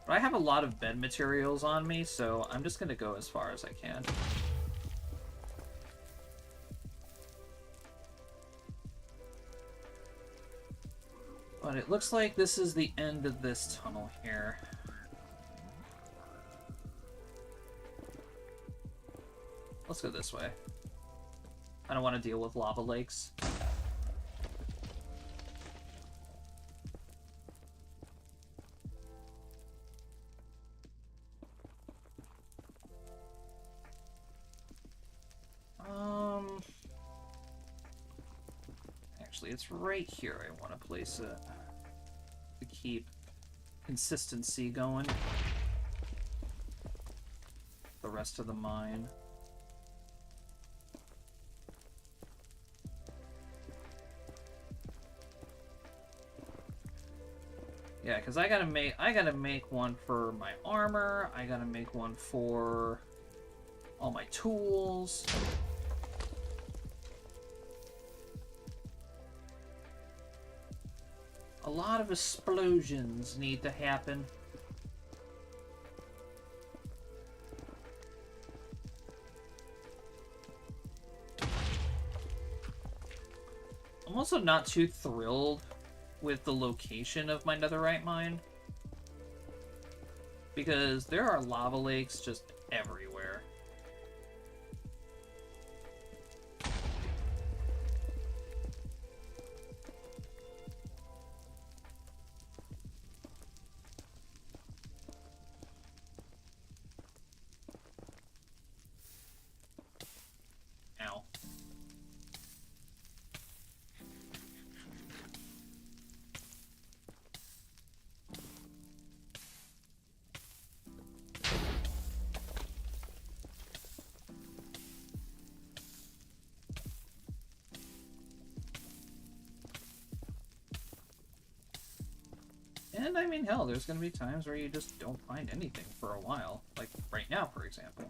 Speaker 1: But I have a lot of bed materials on me, so I'm just gonna go as far as I can. But it looks like this is the end of this tunnel here. Let's go this way. I don't want to deal with lava lakes. Actually, it's right here I want to place it to keep consistency going. The rest of the mine. Yeah, because I gotta make one for my armor. I gotta make one for all my tools. A lot of explosions need to happen. I'm also not too thrilled with the location of my netherite mine, because there are lava lakes just everywhere. Ow. And I mean, hell, there's gonna be times where you just don't find anything for a while. Like right now, for example.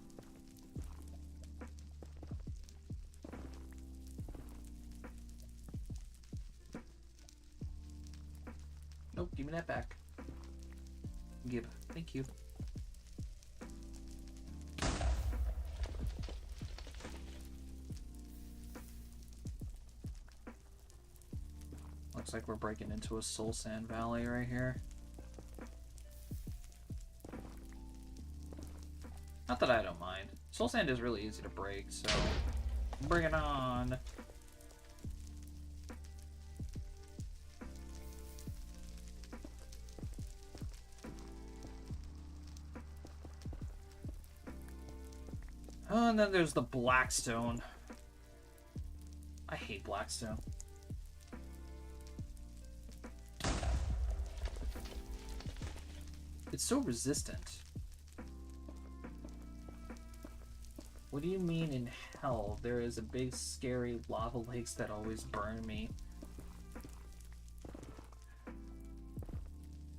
Speaker 1: Nope, give me that back. Give. Thank you. Looks like we're breaking into a soul sand valley right here. Not that I don't mind. Soul sand is really easy to break, so bring it on. Oh, and then there's the Blackstone. I hate Blackstone. It's so resistant. What do you mean in hell there is a big scary lava lakes that always burn me?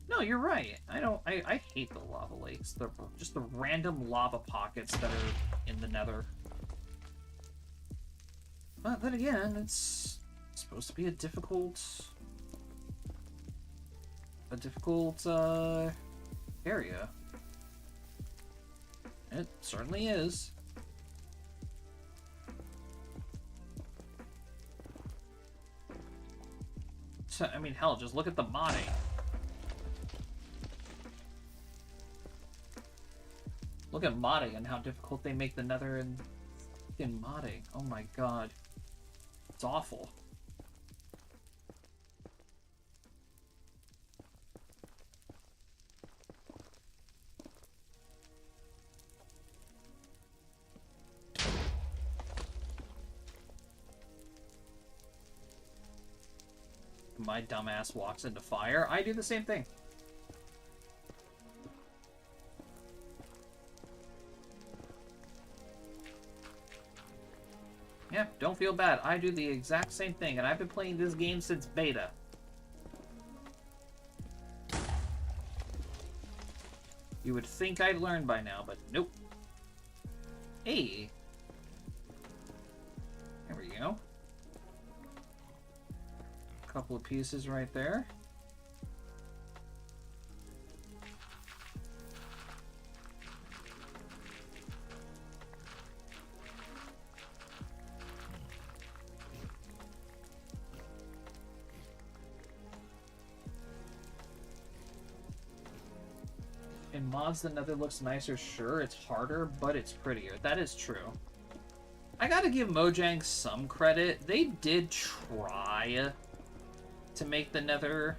Speaker 1: No, you're right. I hate the lava lakes. Just the random lava pockets that are in the nether. But then again, it's supposed to be a difficult area. It certainly is. So, I mean, hell, just look at the modding. Look at modding and how difficult they make the Nether in modding. Oh my god. It's awful. My dumbass walks into fire. I do the same thing. Yeah, don't feel bad. I do the exact same thing, and I've been playing this game since beta. You would think I'd learn by now, but nope. Hey. There we go. Couple of pieces right there. In mods, the Nether looks nicer. Sure, it's harder, but it's prettier. That is true. I gotta give Mojang some credit. They did try to make the Nether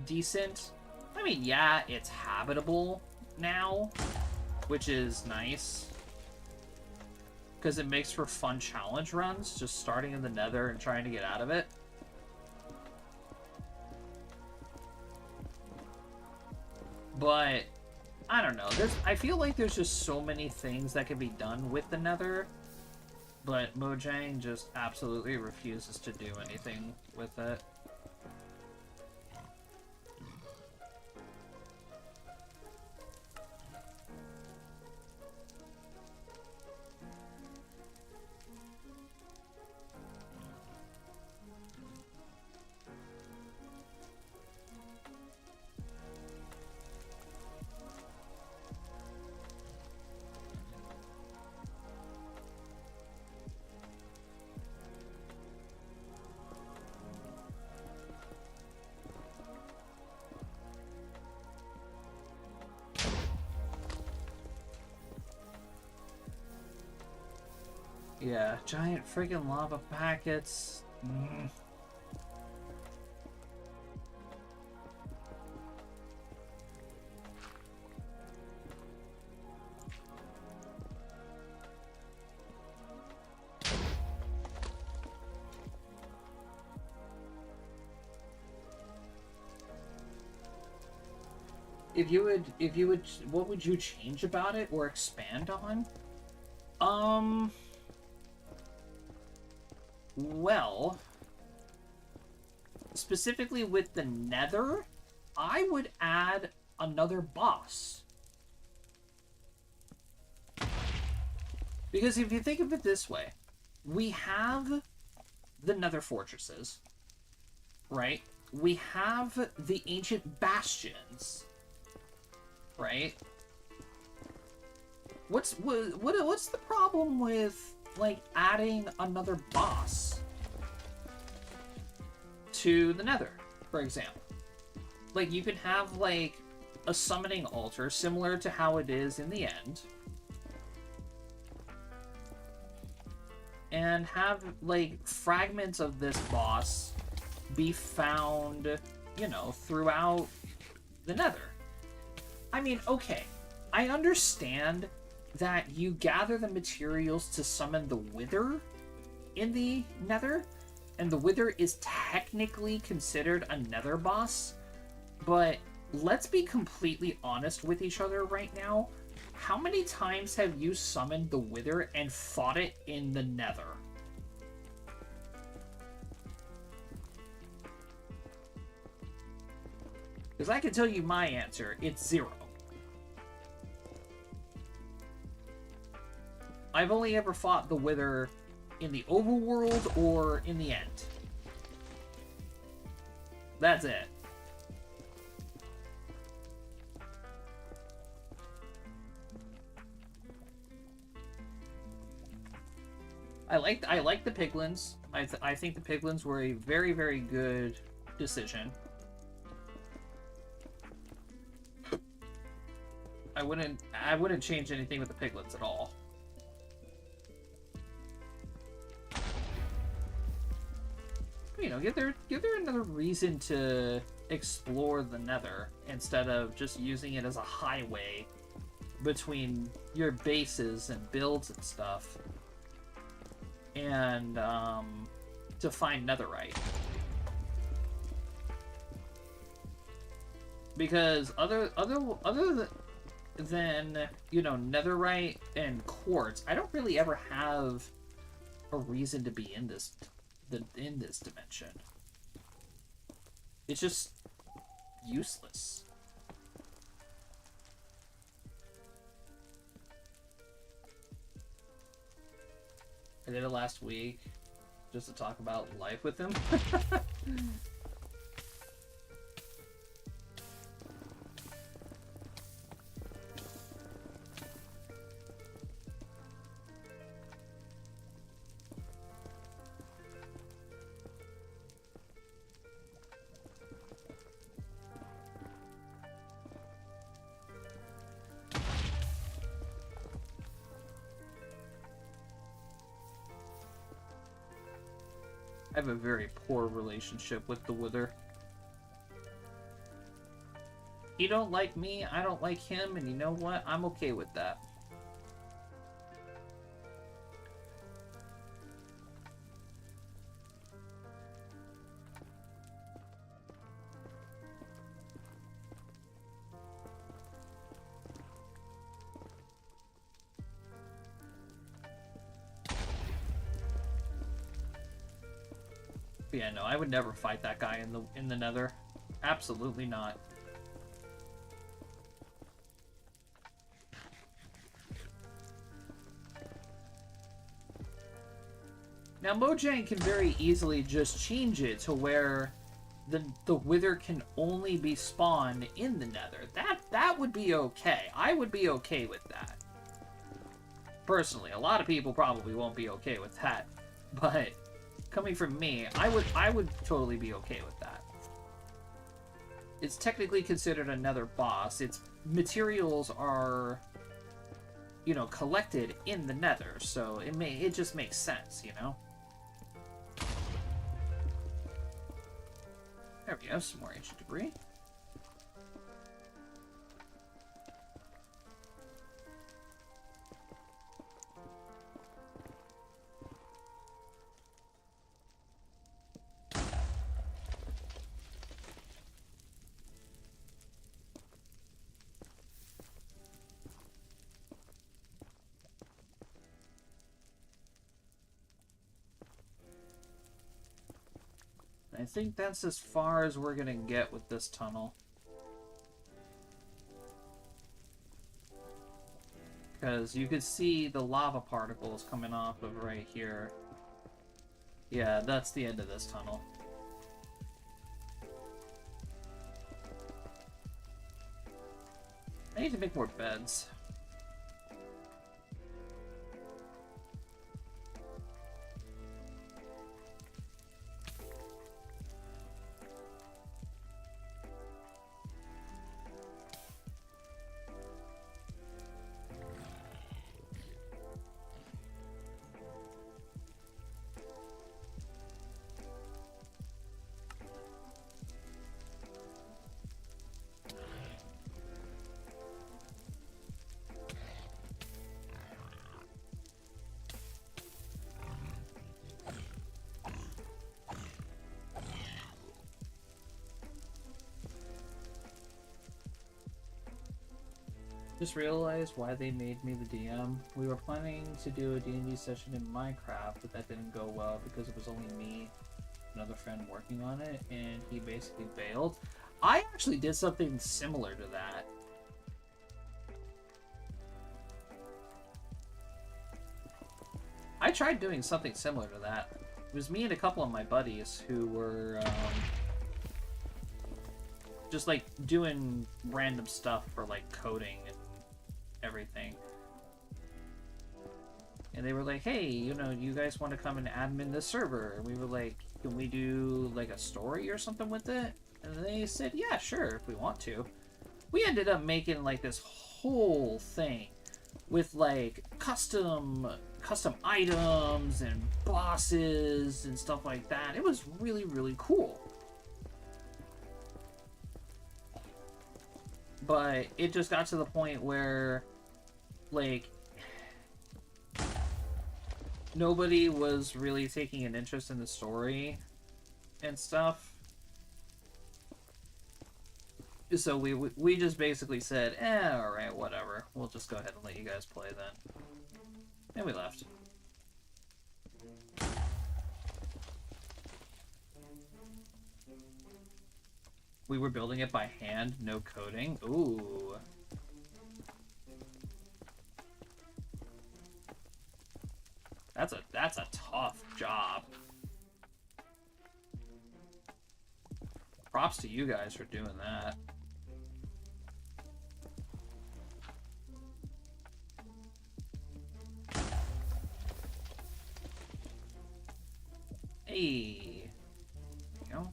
Speaker 1: decent. I mean, yeah, it's habitable now, which is nice. Because it makes for fun challenge runs, just starting in the Nether and trying to get out of it. But I don't know. I feel like there's just so many things that can be done with the Nether, but Mojang just absolutely refuses to do anything with it. Yeah, giant friggin' lava packets. If you would, what would you change about it or expand on? Well, specifically with the Nether, I would add another boss. Because if you think of it this way, we have the Nether fortresses, right? We have the ancient bastions, right? What's the problem with, like, adding another boss to the Nether, for example? Like, you could have, like, a summoning altar similar to how it is in the end, and have, like, fragments of this boss be found, you know, throughout the Nether. I mean, okay, I understand that you gather the materials to summon the Wither in the Nether, and the Wither is technically considered a Nether boss, but let's be completely honest with each other right now. How many times have you summoned the Wither and fought it in the Nether? Because I can tell you my answer, it's 0. I've only ever fought the Wither in the overworld or in the end. That's it. I like the piglins. I think the piglins were a very, very good decision. I wouldn't change anything with the piglets at all. You know, give there another reason to explore the Nether instead of just using it as a highway between your bases and builds and stuff. And to find netherite. Because other than, you know, netherite and quartz, I don't really ever have a reason to be in this dimension. It's just useless. I did it last week just to talk about life with him. I have a very poor relationship with the Wither. He don't like me, I don't like him, and you know what? I'm okay with that. But yeah, no, I would never fight that guy in the Nether. Absolutely not. Now Mojang can very easily just change it to where the Wither can only be spawned in the Nether. That would be okay. I would be okay with that. Personally, a lot of people probably won't be okay with that, but coming from me, I would totally be okay with that. It's technically considered another boss. Its materials are, you know, collected in the Nether, so it just makes sense, you know? There we go, some more ancient debris. I think that's as far as we're gonna get with this tunnel. Because you could see the lava particles coming off of right here. Yeah, that's the end of this tunnel. I need to make more beds. Just realized why they made me the DM. We were planning to do a D&D session in Minecraft, but that didn't go well because it was only me, another friend working on it, and he basically bailed. I actually did something similar to that. I tried doing something similar to that. It was me and a couple of my buddies who were just like doing random stuff for like coding and everything. And they were like, hey, you know, you guys want to come and admin this server? And we were like, can we do like a story or something with it? And they said, yeah, sure, if we want to. We ended up making like this whole thing with like custom items and bosses and stuff like that. It was really, really cool. But it just got to the point where like nobody was really taking an interest in the story and stuff. So we just basically said, alright, whatever. We'll just go ahead and let you guys play then. And we left. We were building it by hand, no coding. Ooh. That's a tough job. Props to you guys for doing that. Hey. There you go.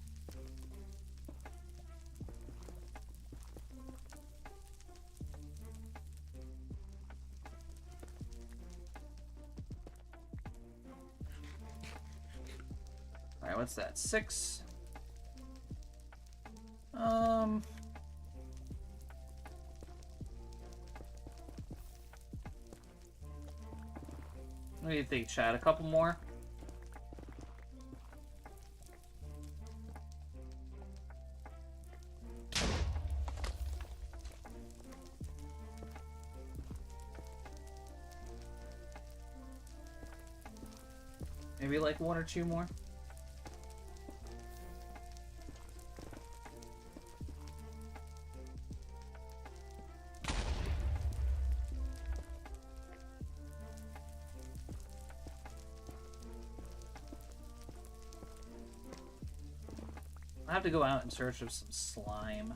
Speaker 1: Alright, what's that? 6. What do you think, Chad? A couple more? Maybe like 1 or 2 more? I have to go out in search of some slime.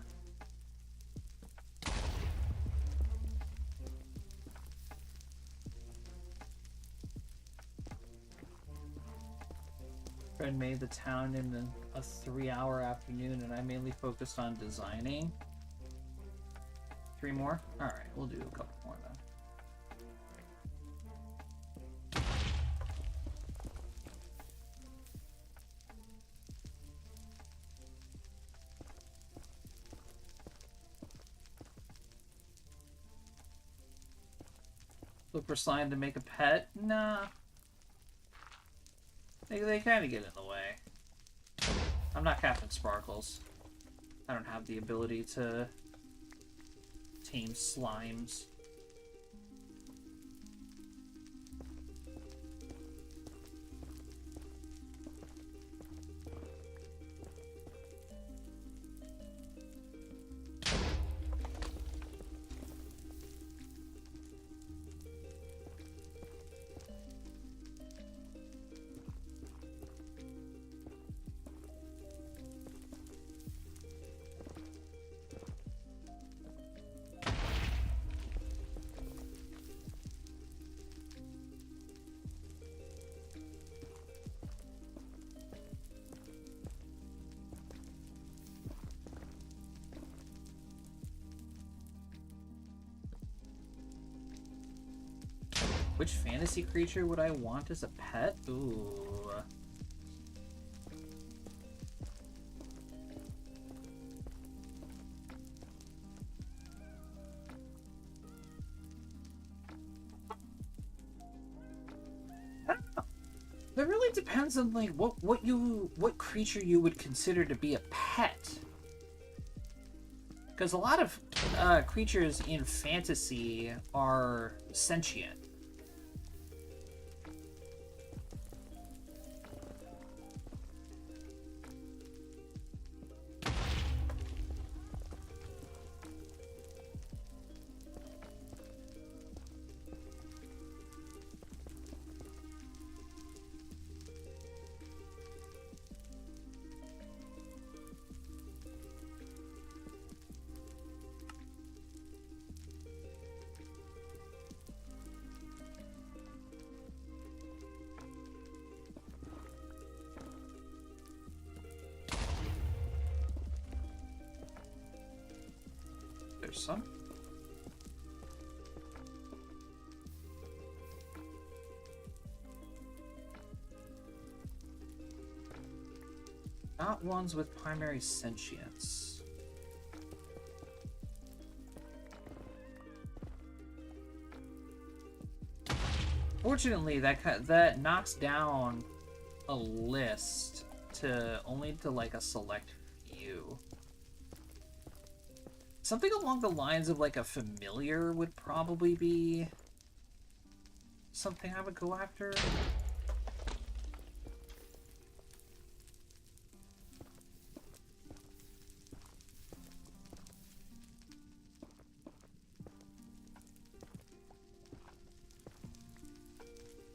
Speaker 1: Fred made the town in a 3-hour afternoon, and I mainly focused on designing. 3 more? Alright, we'll do a couple more then. Look for slime to make a pet? Nah. They kind of get in the way. I'm not Captain Sparkles. I don't have the ability to tame slimes. Which fantasy creature would I want as a pet? Ooh. I don't know. It really depends on like what creature you would consider to be a pet. Because a lot of creatures in fantasy are sentient. There's some. Not ones with primary sentience. Fortunately, that knocks down a list to only to like a select few. Something along the lines of like a familiar would probably be something I would go after.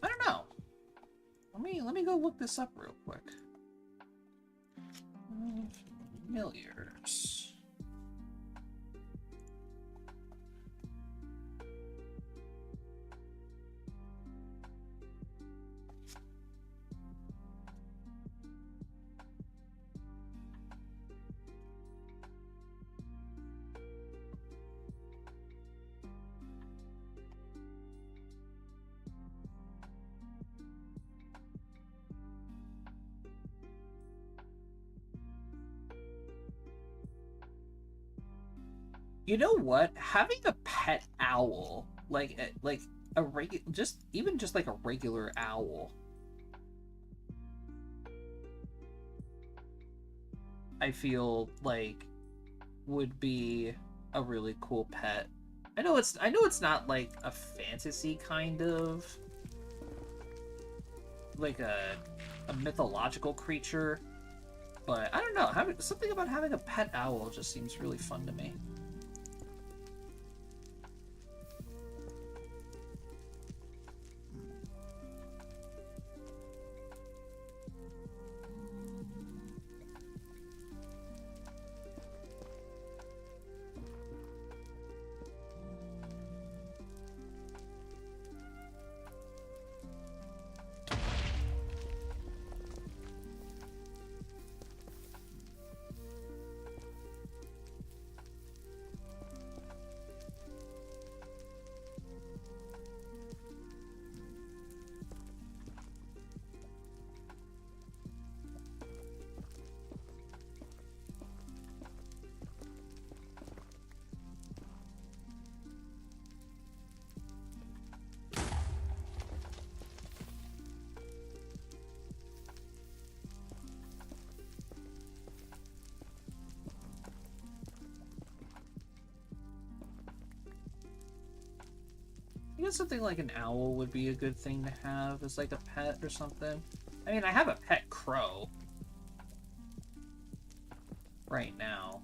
Speaker 1: I don't know. Let me go look this up real quick. Familiars. You know what? Having a pet owl, like a even just like a regular owl, I feel like would be a really cool pet. I know it's not like a fantasy kind of like a mythological creature, but I don't know, something about having a pet owl just seems really fun to me. I guess something like an owl would be a good thing to have as like a pet or something. I mean, I have a pet crow right now.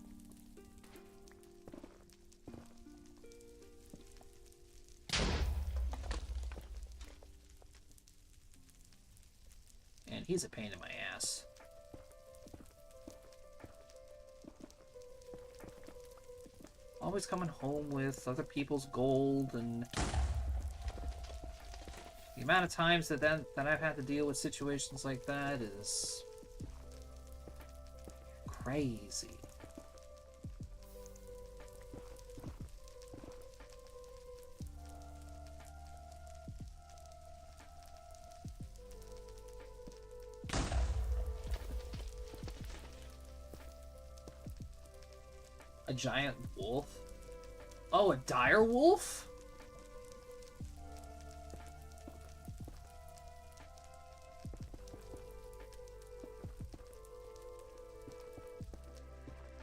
Speaker 1: And he's a pain in my ass. Always coming home with other people's gold, and the amount of times that I've had to deal with situations like that is crazy. A giant wolf? Oh, a dire wolf?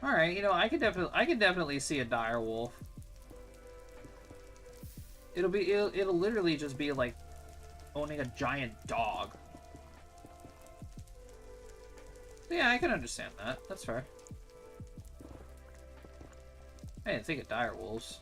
Speaker 1: All right, you know, I can definitely see a dire wolf. It'll literally just be like owning a giant dog. Yeah, I can understand that. That's fair. I didn't think of dire wolves.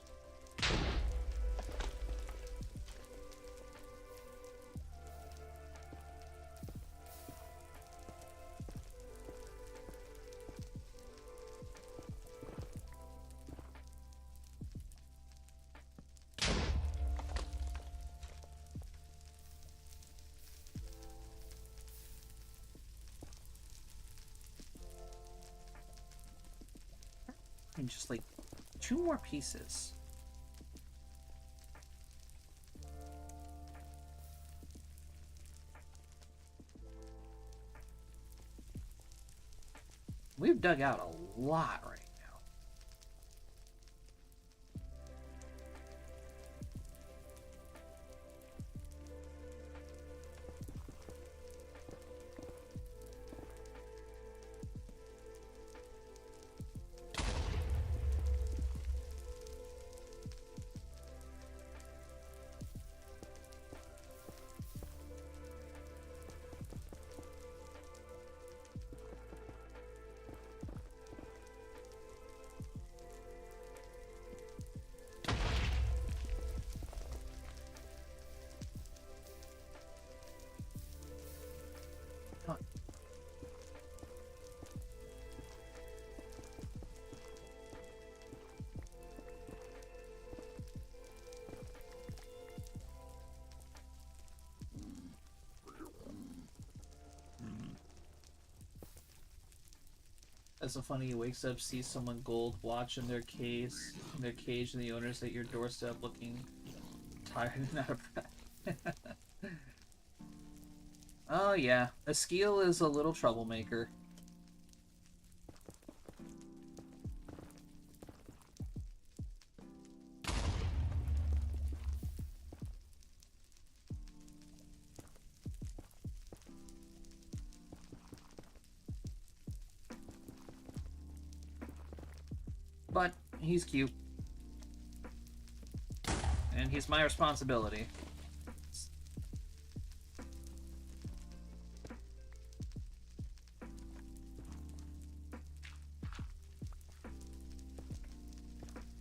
Speaker 1: And just like 2 more pieces. We've dug out a lot right now. That's so funny. He wakes up, sees someone gold watch in their cage, and the owner's at your doorstep looking tired and out of breath. Oh yeah, Askeal is a little troublemaker. But he's cute. And he's my responsibility.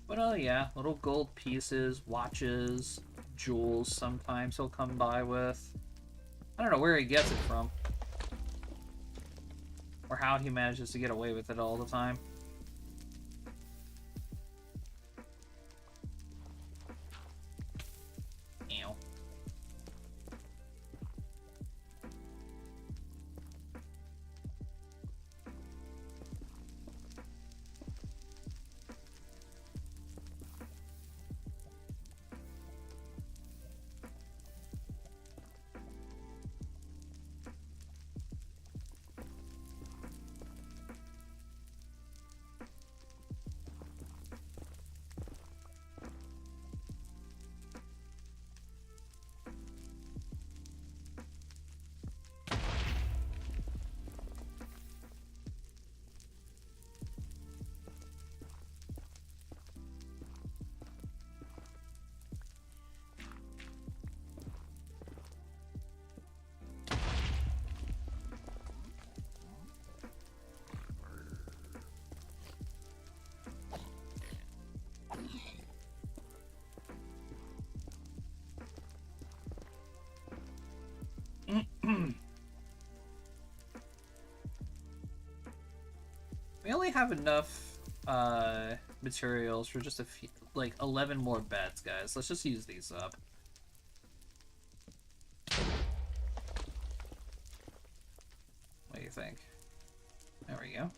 Speaker 1: But oh yeah, little gold pieces, watches, jewels sometimes he'll come by with. I don't know where he gets it from. Or how he manages to get away with it all the time. Ew. We only have enough materials for just a few, like 11 more beds, guys. Let's just use these up. What do you think? There we go.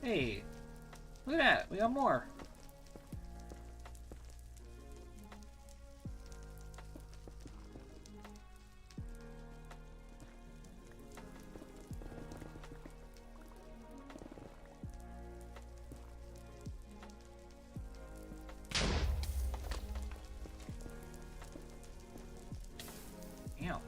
Speaker 1: Hey, look at that. We got more. Damn.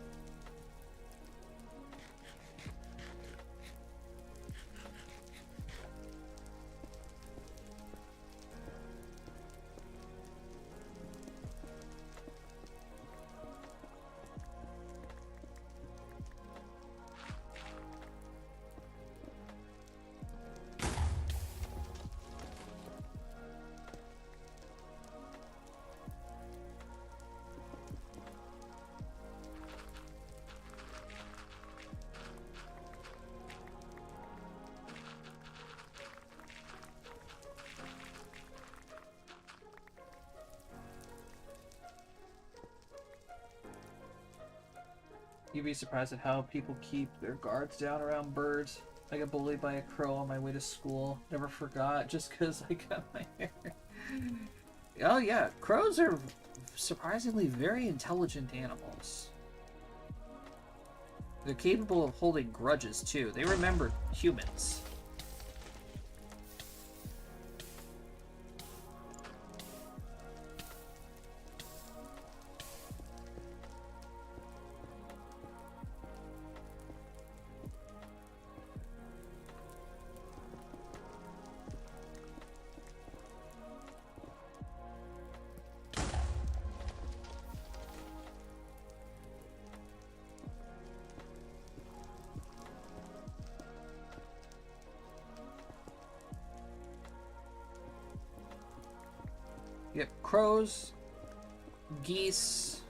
Speaker 1: You'd be surprised at how people keep their guards down around birds. I got bullied by a crow on my way to school. Never forgot, just because I got my hair. Oh yeah, crows are surprisingly very intelligent animals. They're capable of holding grudges, too. They remember humans. Yep, crows, geese,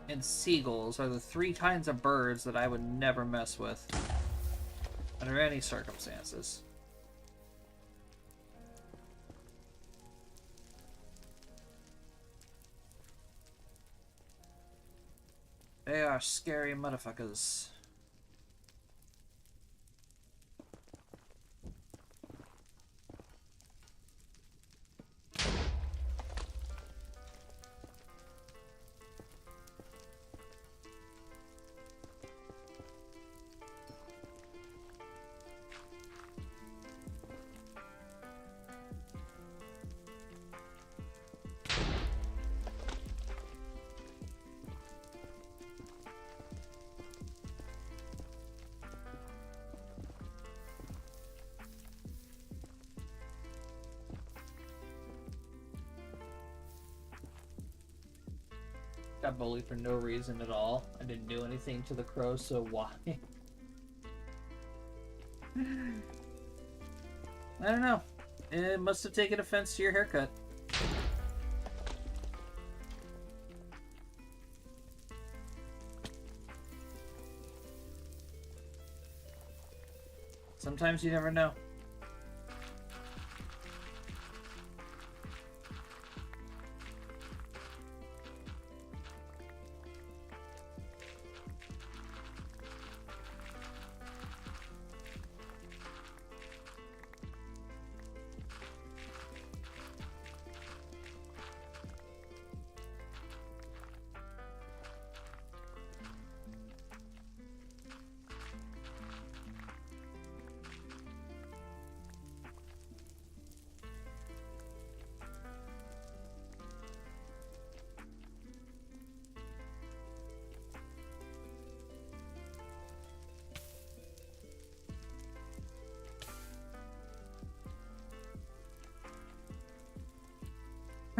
Speaker 1: and seagulls are the 3 kinds of birds that I would never mess with under any circumstances. They are scary motherfuckers. Got bullied for no reason at all. I didn't do anything to the crow, so why? I don't know. It must have taken offense to your haircut. Sometimes you never know.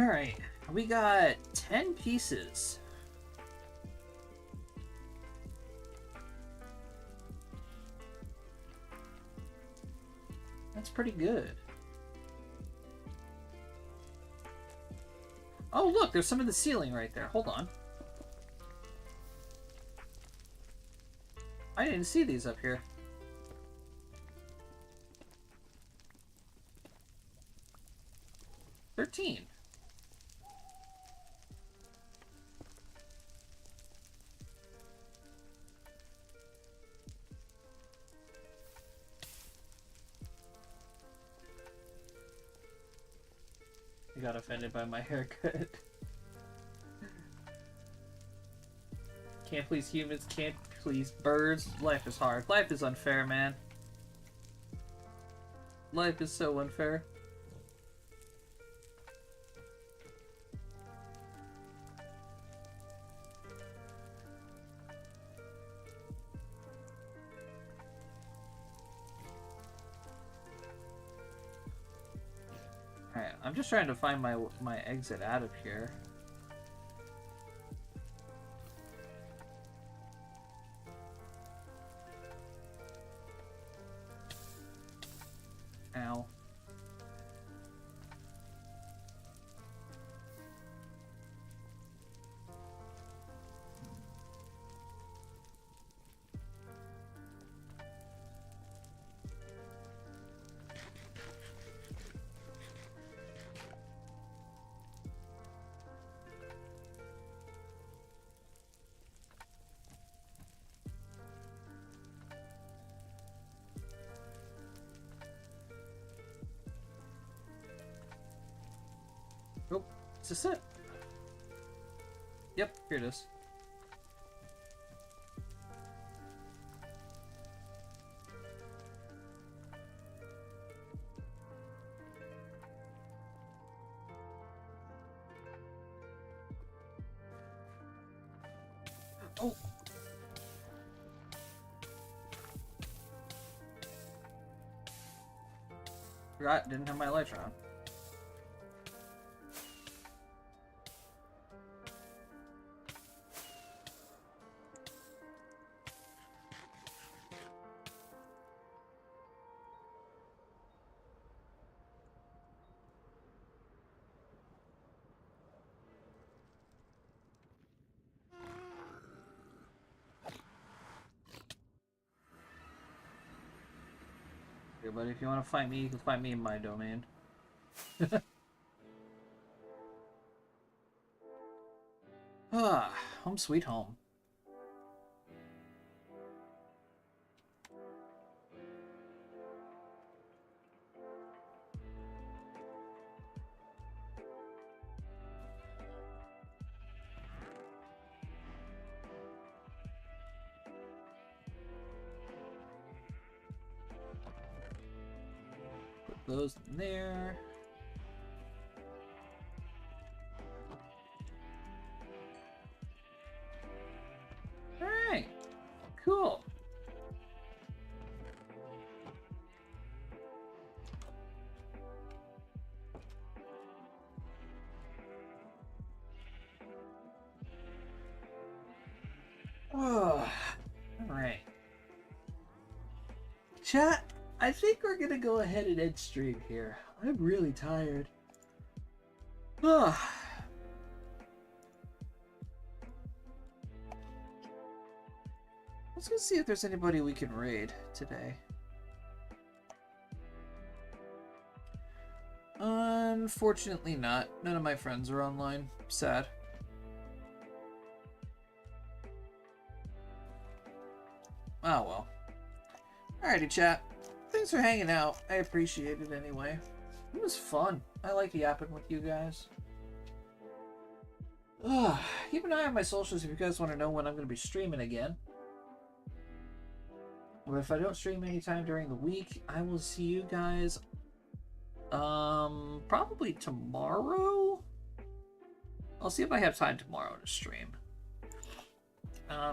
Speaker 1: Alright, we got 10 pieces. That's pretty good. Oh, look, there's some in the ceiling right there. Hold on. I didn't see these up here. $13. I got offended by my haircut. Can't please humans, can't please birds. Life is hard. Life is unfair, man. Life is so unfair. Alright, I'm just trying to find my exit out of here. Ow. Oh, is this it? Yep, here it is. Oh! Forgot, didn't have my lights on. Okay, buddy, if you want to fight me, you can fight me in my domain. Ah, home sweet home. Put those in there. Alright, cool. Oh, alright. Chat, I think we're gonna go ahead and end stream here. I'm really tired. Ah. Let's go see if there's anybody we can raid today. Unfortunately not. None of my friends are online. Sad. Oh well. Alrighty, chat. Thanks for hanging out. I appreciate it anyway. It was fun. I like yapping with you guys. Keep an eye on my socials if you guys want to know when I'm going to be streaming again. Or if I don't stream anytime during the week, I will see you guys probably tomorrow. I'll see if I have time tomorrow to stream.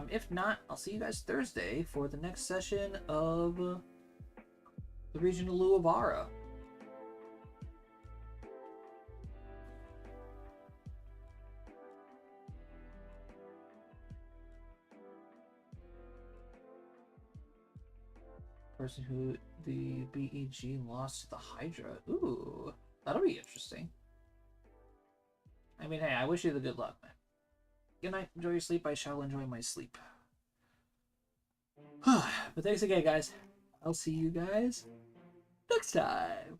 Speaker 1: If not, I'll see you guys Thursday for the next session of the Regional Luavara. Person who the BEG lost to the Hydra. Ooh, that'll be interesting. I mean, hey, I wish you the good luck, man. Good night. Enjoy your sleep. I shall enjoy my sleep. But thanks again, guys. I'll see you guys next time.